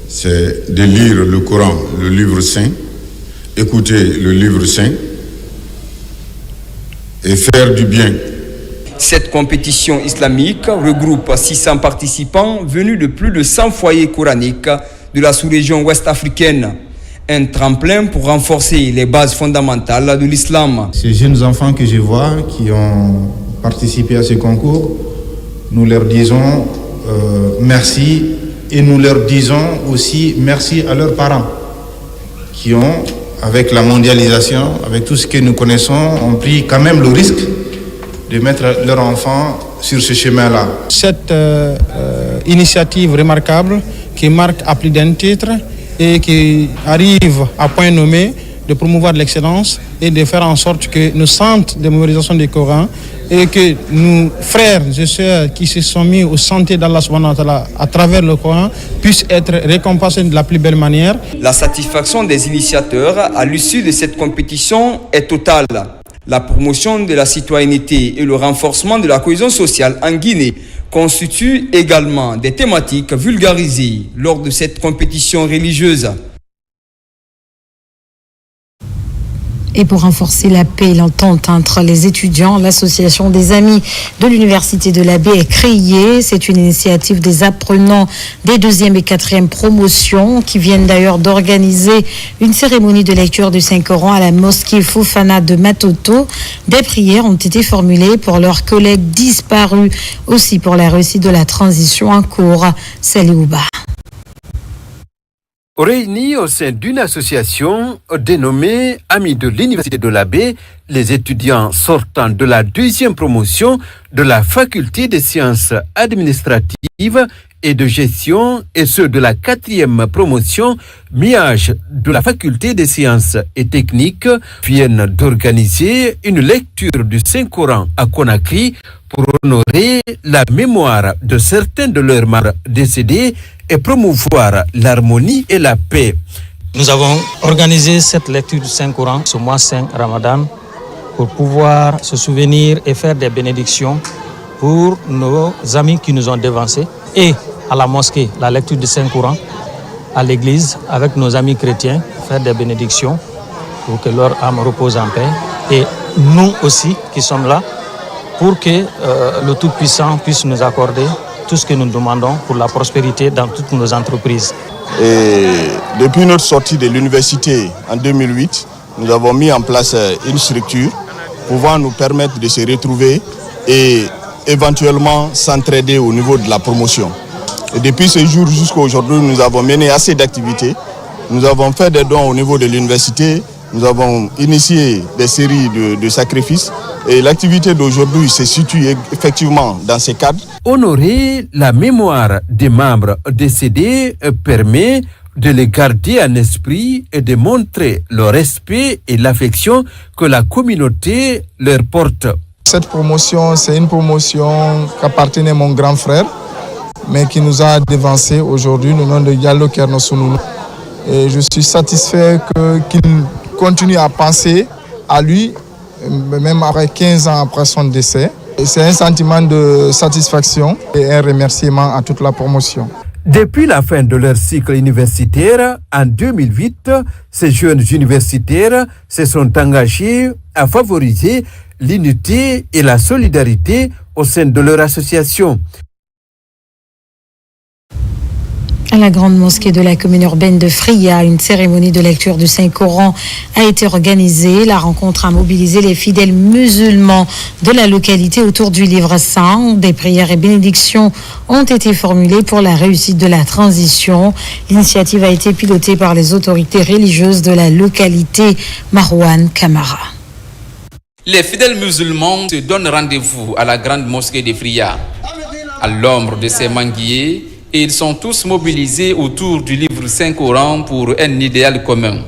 S15: c'est de lire le Coran, le livre saint, écouter le livre saint et faire du bien.
S9: Cette compétition islamique regroupe 600 participants venus de plus de 100 foyers coraniques de la sous-région ouest-africaine. Un tremplin pour renforcer les bases fondamentales de l'islam.
S12: Ces jeunes enfants que je vois qui ont participé à ce concours, nous leur disons merci et nous leur disons aussi merci à leurs parents qui ont, avec la mondialisation, avec tout ce que nous connaissons, ont pris quand même le risque de mettre leurs enfants sur ce chemin-là.
S14: Cette initiative remarquable qui marque à plus d'un titre et qui arrive à point nommé de promouvoir l'excellence et de faire en sorte que nos centres de mémorisation du Coran et que nos frères et sœurs qui se sont mis au santé d'Allah subhanahu wa ta'ala à travers le Coran puissent être récompensés de la plus belle manière.
S9: La satisfaction des initiateurs à l'issue de cette compétition est totale. La promotion de la citoyenneté et le renforcement de la cohésion sociale en Guinée constituent également des thématiques vulgarisées lors de cette compétition religieuse.
S1: Et pour renforcer la paix et l'entente entre les étudiants, l'association des amis de l'Université de la Baie est créée. C'est une initiative des apprenants des 2e et 4e promotions qui viennent d'ailleurs d'organiser une cérémonie de lecture du Saint-Coran à la mosquée Fofana de Matoto. Des prières ont été formulées pour leurs collègues disparus, aussi pour la réussite de la transition en cours. Saliouba.
S18: Réunis au sein d'une association dénommée Amis de l'Université de la Baie, les étudiants sortant de la 2e promotion de la faculté des sciences administratives et de gestion et ceux de la 4e promotion MIAGE de la faculté des sciences et techniques viennent d'organiser une lecture du Saint-Coran à Conakry pour honorer la mémoire de certains de leurs membres décédés et promouvoir l'harmonie et la paix.
S23: Nous avons organisé cette lecture du Saint-Coran ce mois saint Ramadan pour pouvoir se souvenir et faire des bénédictions pour nos amis qui nous ont devancés et à la mosquée, la lecture du Saint-Coran, à l'église avec nos amis chrétiens, faire des bénédictions pour que leur âme repose en paix et nous aussi qui sommes là pour que le Tout-Puissant puisse nous accorder tout ce que nous demandons pour la prospérité dans toutes nos entreprises.
S19: Et depuis notre sortie de l'université en 2008, nous avons mis en place une structure pouvant nous permettre de se retrouver et éventuellement s'entraider au niveau de la promotion. Et depuis ce jour jusqu'à aujourd'hui, nous avons mené assez d'activités. Nous avons fait des dons au niveau de l'université. Nous avons initié des séries de sacrifices et l'activité d'aujourd'hui se situe effectivement dans ces cadres.
S18: Honorer la mémoire des membres décédés permet de les garder en esprit et de montrer le respect et l'affection que la communauté leur porte.
S14: Cette promotion, c'est une promotion qu'appartenait mon grand frère, mais qui nous a devancé aujourd'hui, le nom de Diallo Kernosounou. Et je suis satisfait qu'il continue à penser à lui, même après 15 ans après son décès,
S2: C'est un sentiment de satisfaction et un remerciement à toute la promotion.
S18: Depuis la fin de leur cycle universitaire, en 2008, ces jeunes universitaires se sont engagés à favoriser l'unité et la solidarité au sein de leur association.
S1: À la grande mosquée de la commune urbaine de Fria, une cérémonie de lecture du Saint-Coran a été organisée. La rencontre a mobilisé les fidèles musulmans de la localité autour du livre saint. Des prières et bénédictions ont été formulées pour la réussite de la transition. L'initiative a été pilotée par les autorités religieuses de la localité. Marouane Kamara.
S3: Les fidèles musulmans se donnent rendez-vous à la grande mosquée de Fria. À l'ombre de ces manguiers, et ils sont tous mobilisés autour du livre Saint-Coran pour un idéal commun.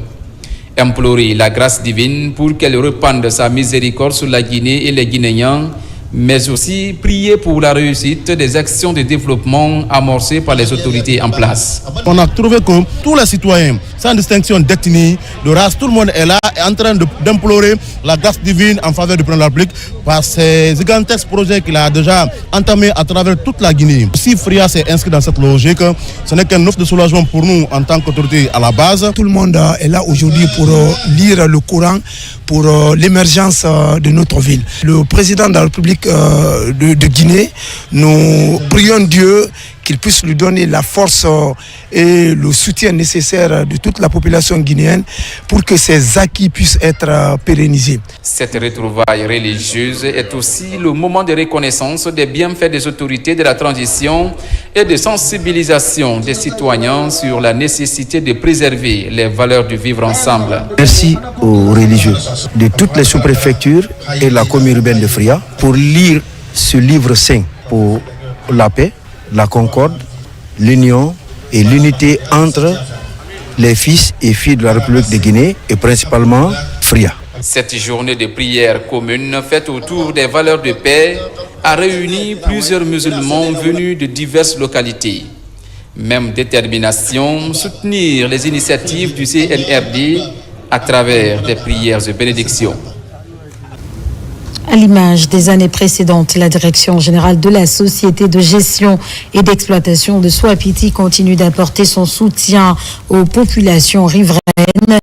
S3: Implorer la grâce divine pour qu'elle répande sa miséricorde sur la Guinée et les Guinéens, mais aussi prier pour la réussite des actions de développement amorcées par les autorités en place.
S4: On a trouvé que tous les citoyens, sans distinction d'ethnie, de race, tout le monde est là, est en train d'implorer la grâce divine en faveur du président de la République par ces gigantesques projets qu'il a déjà entamés à travers toute la Guinée. Si Fria s'est inscrit dans cette logique, ce n'est qu'un offre de soulagement pour nous en tant qu'autorité à la base.
S5: Tout le monde est là aujourd'hui pour lire le Coran, pour l'émergence de notre ville. Le président de la République de Guinée, nous prions Dieu qu'il puisse lui donner la force et le soutien nécessaire de toute la population guinéenne pour que ces acquis puissent être pérennisés.
S3: Cette retrouvaille religieuse est aussi le moment de reconnaissance des bienfaits des autorités de la transition et de sensibilisation des citoyens sur la nécessité de préserver les valeurs du vivre ensemble.
S20: Merci aux religieux de toutes les sous-préfectures et la commune urbaine de Fria pour lire ce livre saint pour la paix, la concorde, l'union et l'unité entre les fils et filles de la République de Guinée et principalement Fria.
S3: Cette journée de prière commune faite autour des valeurs de paix a réuni plusieurs musulmans venus de diverses localités. Même détermination, soutenir les initiatives du CNRD à travers des prières et bénédictions.
S1: À l'image des années précédentes, la Direction générale de la Société de gestion et d'exploitation de Soapiti continue d'apporter son soutien aux populations riveraines.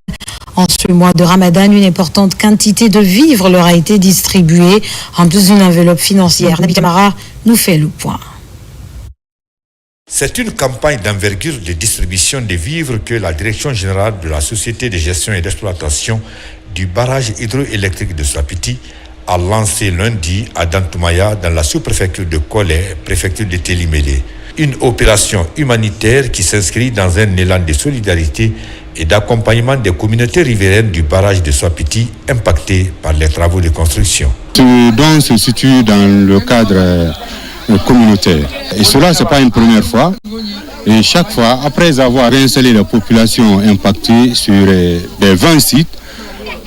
S1: En ce mois de Ramadan, une importante quantité de vivres leur a été distribuée en plus d'une enveloppe financière. Nabi Kamara nous fait le point.
S21: C'est une campagne d'envergure de distribution des vivres que la Direction générale de la Société de gestion et d'exploitation du barrage hydroélectrique de Soapiti a lancé lundi à Dantoumaya dans la sous-préfecture de Kolé, préfecture de Télimélé. Une opération humanitaire qui s'inscrit dans un élan de solidarité et d'accompagnement des communautés riveraines du barrage de Soapiti impactées par les travaux de construction.
S22: Ce don se situe dans le cadre communautaire. Et cela, ce n'est pas une première fois. Et chaque fois, après avoir réinstallé la population impactée sur des 20 sites,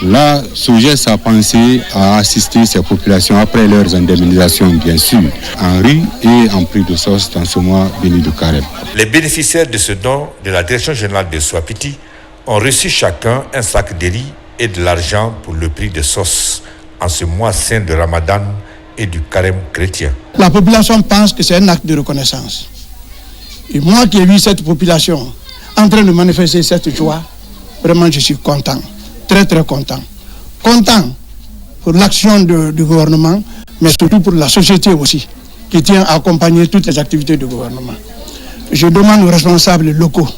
S22: la SOGES a pensé à assister ces populations après leurs indemnisations, bien sûr, en riz et en prix de sauce dans ce mois béni de Carême.
S21: Les bénéficiaires de ce don de la Direction générale de Soapiti ont reçu chacun un sac de riz et de l'argent pour le prix de sauce en ce mois saint de Ramadan et du Carême chrétien.
S5: La population pense que c'est un acte de reconnaissance. Et moi qui ai vu cette population en train de manifester cette joie, vraiment je suis content. Très très content. Content pour l'action du gouvernement, mais surtout pour la société aussi, qui tient à accompagner toutes les activités du gouvernement. Je demande aux responsables locaux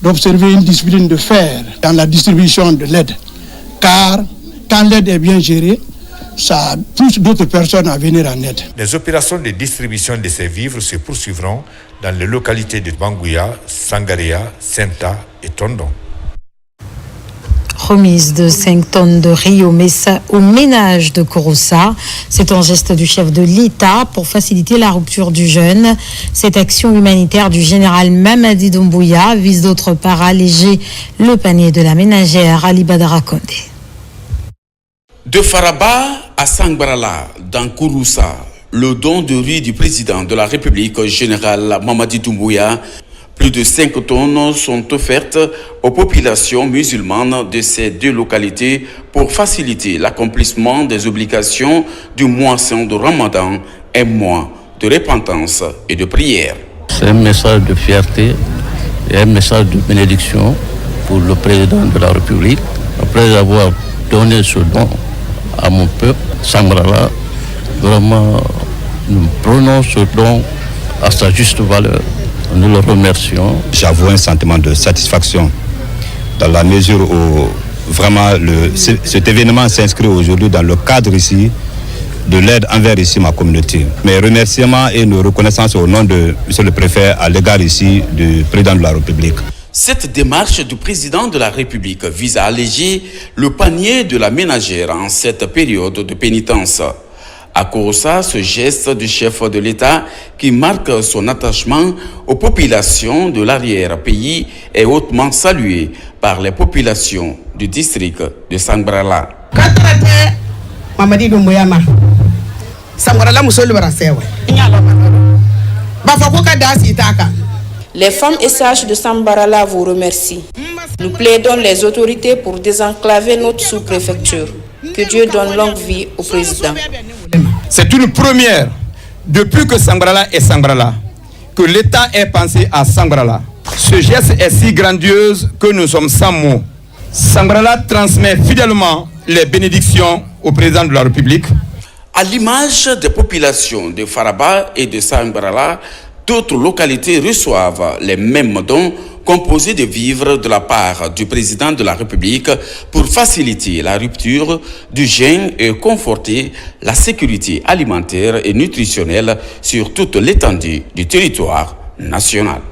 S5: d'observer une discipline de fer dans la distribution de l'aide, car quand l'aide est bien gérée, ça pousse d'autres personnes à venir en aide.
S21: Les opérations de distribution de ces vivres se poursuivront dans les localités de Bangouya, Sangaréa, Senta et Tondon.
S1: Remise de 5 tonnes de riz au ménage de Kouroussa. C'est un geste du chef de l'État pour faciliter la rupture du jeûne. Cette action humanitaire du général Mamadi Doumbouya vise d'autre part à alléger le panier de la ménagère Ali Badara Kondé.
S24: De Faraba à Sangbarala, dans Kouroussa, le don de riz du président de la République, général Mamadi Doumbouya, Plus de 5 tonnes sont offertes aux populations musulmanes de ces deux localités pour faciliter l'accomplissement des obligations du mois saint de Ramadan, un mois de repentance et de prière.
S6: C'est un message de fierté et un message de bénédiction pour le président de la République. Après avoir donné ce don à mon peuple, Sangrala, vraiment, nous prenons ce don à sa juste valeur. Nous le remercions.
S7: J'avoue un sentiment de satisfaction dans la mesure où vraiment cet événement s'inscrit aujourd'hui dans le cadre ici de l'aide envers ici ma communauté. Mes remerciements et nos reconnaissances au nom de M. le Préfet à l'égard ici du Président de la République.
S24: Cette démarche du président de la République vise à alléger le panier de la ménagère en cette période de pénitence. À Korosa, ce geste du chef de l'État qui marque son attachement aux populations de l'arrière-pays est hautement salué par les populations du district de Sangrala.
S8: Les femmes et sages de Sambarala vous remercient. Nous plaidons les autorités pour désenclaver notre sous-préfecture. Que Dieu donne longue vie au président.
S9: C'est une première depuis que Sangrala est Sangrala, que l'État ait pensé à Sangrala. Ce geste est si grandiose que nous sommes sans mots. Sangrala transmet fidèlement les bénédictions au président de la République.
S24: À l'image des populations de Faraba et de Sangrala, d'autres localités reçoivent les mêmes dons composés de vivres de la part du président de la République pour faciliter la rupture du jeûne et conforter la sécurité alimentaire et nutritionnelle sur toute l'étendue du territoire national.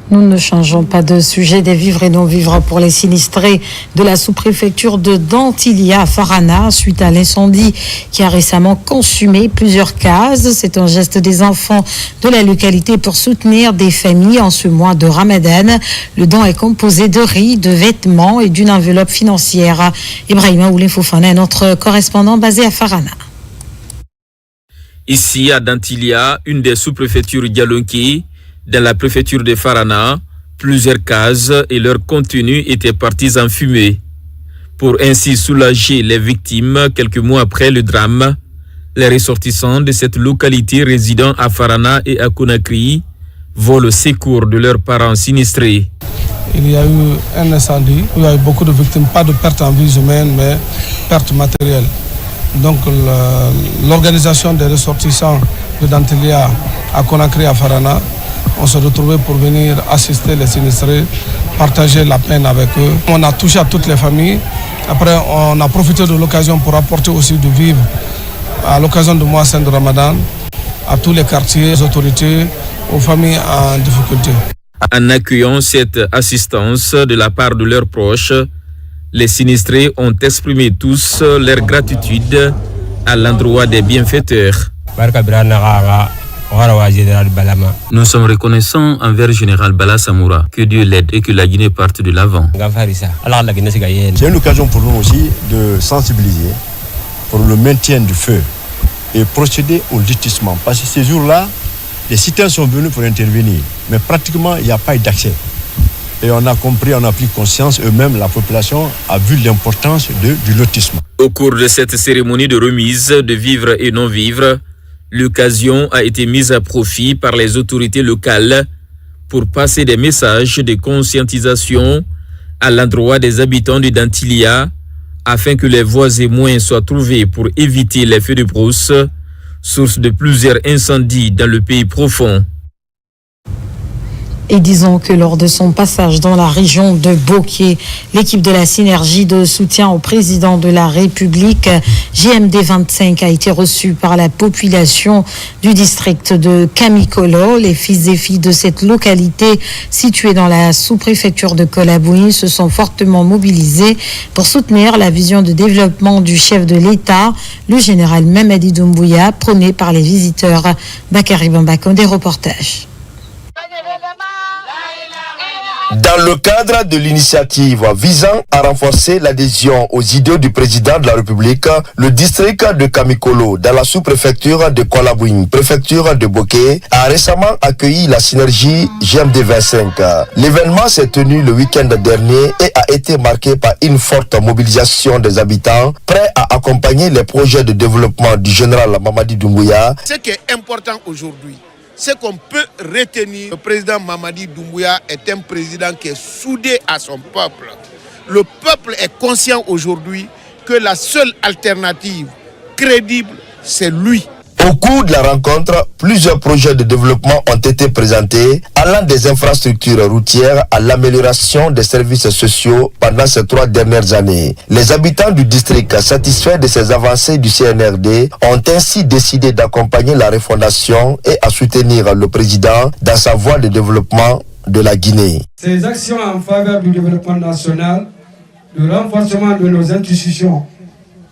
S1: Nous ne changeons pas de sujet. Des vivres et non-vivres pour les sinistrés de la sous-préfecture de Dantilia à Farana suite à l'incendie qui a récemment consumé plusieurs cases. C'est un geste des enfants de la localité pour soutenir des familles en ce mois de Ramadan. Le don est composé de riz, de vêtements et d'une enveloppe financière. Ibrahima Oulin Fofana est notre correspondant basé à Farana.
S10: Ici à Dantilia, une des sous-préfectures Dialonki, dans la préfecture de Farana, plusieurs cases et leur contenu étaient partis en fumée. Pour ainsi soulager les victimes quelques mois après le drame, les ressortissants de cette localité résidant à Farana et à Conakry vont le secours de leurs parents sinistrés.
S5: Il y a eu un incendie, il y a eu beaucoup de victimes, pas de pertes en vie humaine, mais pertes matérielles. Donc l'organisation des ressortissants de Dantilia à Conakry, à Farana, on se retrouvait pour venir assister les sinistrés, partager la peine avec eux. On a touché à toutes les familles. Après, on a profité de l'occasion pour apporter aussi du vivre à l'occasion du mois saint de Ramadan à tous les quartiers, aux autorités, aux familles en difficulté.
S10: En accueillant cette assistance de la part de leurs proches, les sinistrés ont exprimé tous leur gratitude à l'endroit des bienfaiteurs. Nous sommes reconnaissants envers Général Bala Samoura. Que Dieu l'aide et que la Guinée parte de l'avant.
S7: C'est une occasion pour nous aussi de sensibiliser pour le maintien du feu et procéder au lotissement. Parce que ces jours-là, les citoyens sont venus pour intervenir, mais pratiquement il n'y a pas eu d'accès. Et on a compris, on a pris conscience, eux-mêmes, la population a vu l'importance du lotissement.
S10: Au cours de cette cérémonie de remise de vivres et non-vivres, l'occasion a été mise à profit par les autorités locales pour passer des messages de conscientisation à l'endroit des habitants de Dantilia afin que les voies et moyens soient trouvés pour éviter les feux de brousse, source de plusieurs incendies dans le pays profond.
S1: Et disons que lors de son passage dans la région de Boké, l'équipe de la synergie de soutien au président de la République, JMD 25, a été reçue par la population du district de Kamikolo. Les fils et filles de cette localité située dans la sous-préfecture de Kolabouni se sont fortement mobilisés pour soutenir la vision de développement du chef de l'État, le général Mamadi Doumbouya, prôné par les visiteurs. Bakary Bambakon, des reportages.
S11: Dans le cadre de l'initiative visant à renforcer l'adhésion aux idéaux du président de la République, le district de Kamikolo, dans la sous-préfecture de Kolabouin, préfecture de Boké, a récemment accueilli la synergie GMD 25. L'événement s'est tenu le week-end dernier et a été marqué par une forte mobilisation des habitants, prêts à accompagner les projets de développement du général Mamadi Doumbouya.
S13: Ce qui est important aujourd'hui, c'est qu'on peut retenir le président Mamadi Doumbouya est un président qui est soudé à son peuple. Le peuple est conscient aujourd'hui que la seule alternative crédible, c'est lui.
S11: Au cours de la rencontre, plusieurs projets de développement ont été présentés, allant des infrastructures routières à l'amélioration des services sociaux pendant ces 3 dernières années. Les habitants du district, satisfaits de ces avancées du CNRD, ont ainsi décidé d'accompagner la refondation et à soutenir le président dans sa voie de développement de la Guinée.
S16: Ces actions en faveur du développement national, le renforcement de nos institutions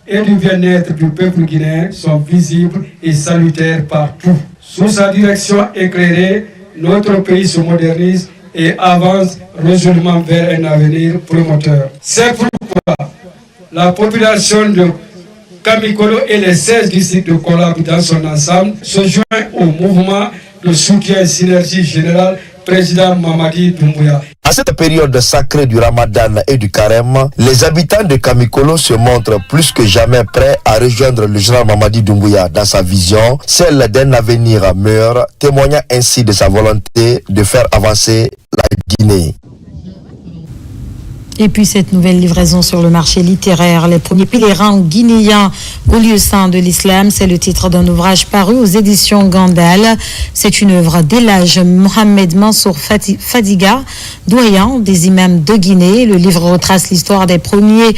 S16: et du bien-être du peuple guinéen sont visibles et salutaires partout. Sous sa direction éclairée, notre pays se modernise et avance résolument vers un avenir promoteur. C'est pourquoi la population de Kamikolo et les 16 districts de Kolab dans son ensemble se joint au mouvement de soutien et synergie générale président Mamadi Doumbouya.
S11: À cette période sacrée du Ramadan et du Carême, les habitants de Kamikolo se montrent plus que jamais prêts à rejoindre le général Mamadi Doumbouya dans sa vision, celle d'un avenir meilleur, témoignant ainsi de sa volonté de faire avancer la Guinée.
S1: Et puis cette nouvelle livraison sur le marché littéraire, les premiers pèlerins guinéens au lieu saint de l'islam, c'est le titre d'un ouvrage paru aux éditions Gandal. C'est une œuvre d'Elhadj Mohamed Mansour Fadiga, doyen des imams de Guinée. Le livre retrace l'histoire des premiers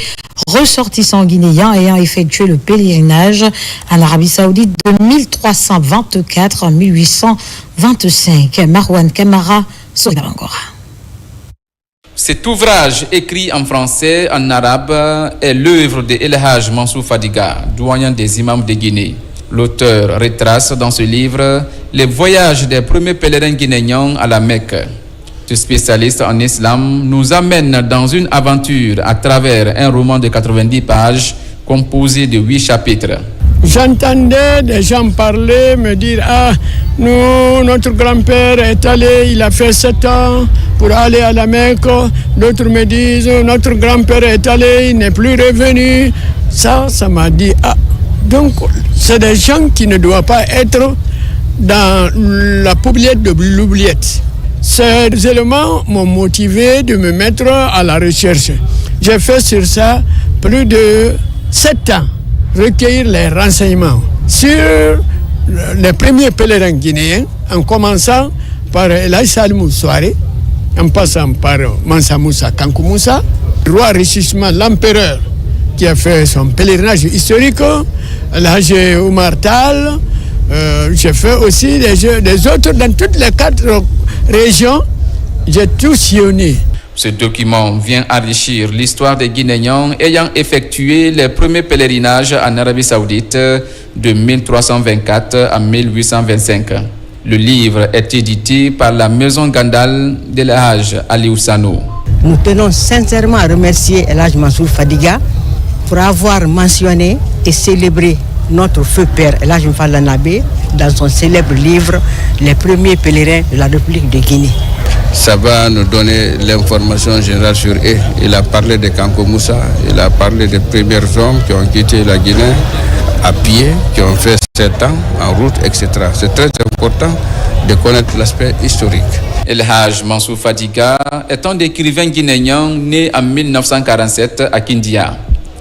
S1: ressortissants guinéens ayant effectué le pèlerinage en Arabie Saoudite de 1324 à 1825. Marwan Kamara, Soribangora.
S3: Cet ouvrage, écrit en français, en arabe, est l'œuvre de Elhadj Mansour Fadiga, doyen des imams de Guinée. L'auteur retrace dans ce livre les voyages des premiers pèlerins guinéens à la Mecque. Ce spécialiste en islam nous amène dans une aventure à travers un roman de 90 pages composé de 8 chapitres.
S5: J'entendais des gens parler, me dire « Ah, nous, notre grand-père est allé, il a fait 7 ans pour aller à la Mecque. » D'autres me disent « Notre grand-père est allé, il n'est plus revenu. » Ça m'a dit « Ah, donc c'est des gens qui ne doivent pas être dans la poubellette de l'oubliette. » Ces éléments m'ont motivé de me mettre à la recherche. J'ai fait sur ça plus de 7 ans. Recueillir les renseignements sur les premiers pèlerins guinéens, en commençant par Elhadj Salimou Souaré, en passant par Mansa Moussa Kankou Moussa, roi Richissement, l'empereur qui a fait son pèlerinage historique, Elhadj Oumar Tall. J'ai fait aussi des autres dans toutes les 4 régions, j'ai tout sillonné.
S3: Ce document vient enrichir l'histoire des Guinéens ayant effectué les premiers pèlerinages en Arabie Saoudite de 1324 à 1825. Le livre est édité par la maison Gandal d'Elhadj Aliou Sano.
S17: Nous tenons sincèrement à remercier Elhadj Mansour Fadiga pour avoir mentionné et célébré notre feu père Elhadj Mfala Nabé dans son célèbre livre Les premiers pèlerins de la République de Guinée.
S25: Ça va nous donner l'information générale sur eux. Il a parlé de Kankou Moussa, il a parlé des premiers hommes qui ont quitté la Guinée à pied, qui ont fait 7 ans en route, etc. C'est très important de connaître l'aspect historique.
S3: Elhadj Mansour Fadiga est un écrivain guinéen né en 1947 à Kindia.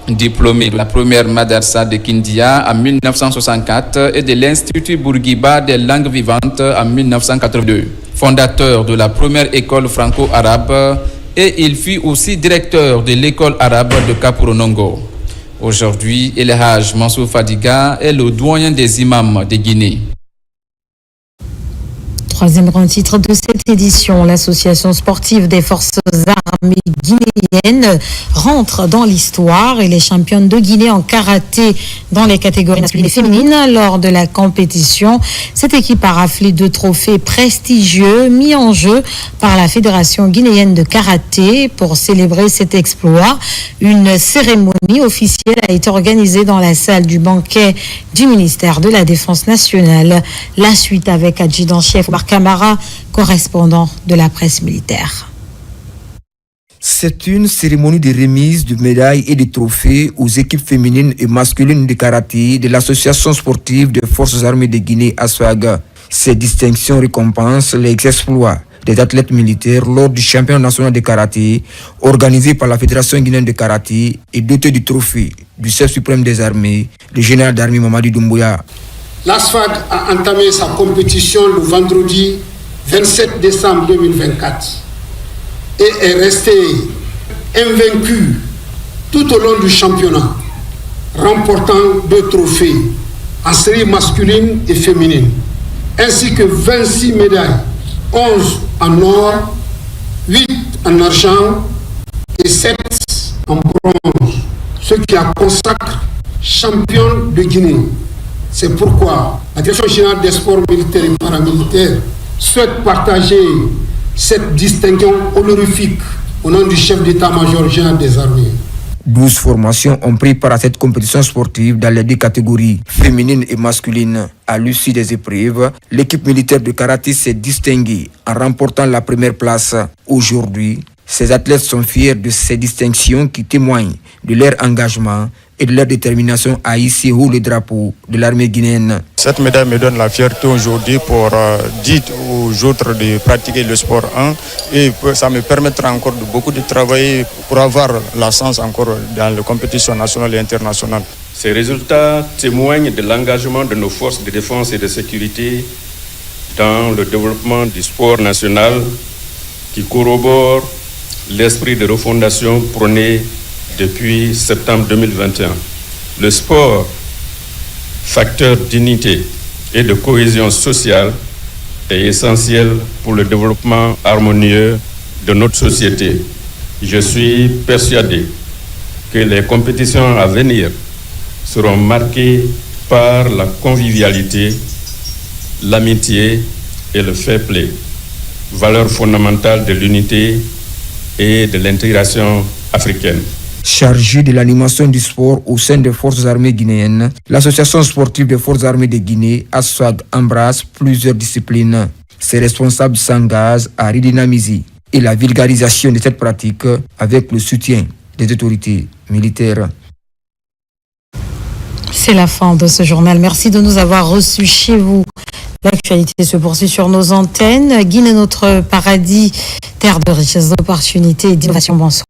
S3: Diplômé de la première madrasa de Kindia en 1964 et de l'Institut Bourguiba des langues vivantes en 1982. Fondateur de la première école franco-arabe et il fut aussi directeur de l'école arabe de Kapouronongo. Aujourd'hui, Elhadj Mansour Fadiga est le doyen des imams de Guinée.
S1: Troisième grand titre de cette édition, l'association sportive des forces armées guinéennes rentre dans l'histoire et les championnes de Guinée en karaté dans les catégories masculines et féminines. Lors de la compétition, cette équipe a raflé 2 trophées prestigieux mis en jeu par la Fédération guinéenne de karaté. Pour célébrer cet exploit, une cérémonie officielle a été organisée dans la salle du banquet du ministère de la Défense nationale. La suite avec adjudant-chef Omar Camara, correspondant de la presse militaire.
S12: C'est une cérémonie de remise de médailles et de trophées aux équipes féminines et masculines de karaté de l'association sportive des forces armées de Guinée ASFAG. Ces distinctions récompensent les exploits des athlètes militaires lors du championnat national de karaté organisé par la Fédération guinéenne de karaté et doté du trophée du chef suprême des armées, le général d'armée Mamadi Doumbouya.
S14: L'ASFAG a entamé sa compétition le vendredi 27 décembre 2024 et est resté invaincu tout au long du championnat, remportant 2 trophées en série masculine et féminine, ainsi que 26 médailles, 11 en or, 8 en argent et 7 en bronze, ce qui la consacre championne de Guinée. C'est pourquoi la Direction générale des sports militaires et paramilitaires souhaite partager cette distinction honorifique au nom du chef d'état-major général des armées.
S12: 12 formations ont pris part à cette compétition sportive dans les 2 catégories, féminines et masculines. À l'issue des épreuves, l'équipe militaire de karaté s'est distinguée en remportant la première place. Aujourd'hui, ces athlètes sont fiers de ces distinctions qui témoignent de leur engagement et de leur détermination à hisser haut le drapeau de l'armée guinéenne.
S15: Cette médaille me donne la fierté aujourd'hui pour dire aux autres de pratiquer le sport 1 et ça me permettra encore de beaucoup de travailler pour avoir la chance encore dans les compétitions nationales et internationales.
S19: Ces résultats témoignent de l'engagement de nos forces de défense et de sécurité dans le développement du sport national qui corrobore l'esprit de refondation prôné depuis septembre 2021. Le sport, facteur d'unité et de cohésion sociale, est essentiel pour le développement harmonieux de notre société. Je suis persuadé que les compétitions à venir seront marquées par la convivialité, l'amitié et le fair play, valeurs fondamentales de l'unité et de l'intégration africaine.
S12: Chargée de l'animation du sport au sein des forces armées guinéennes, l'association sportive des forces armées de Guinée, ASFAG, embrasse plusieurs disciplines. Ses responsables s'engagent à redynamiser et la vulgarisation de cette pratique avec le soutien des autorités militaires.
S1: C'est la fin de ce journal. Merci de nous avoir reçus chez vous. L'actualité se poursuit sur nos antennes. Guinée, notre paradis, terre de richesses, d'opportunités et d'innovation. Bonsoir.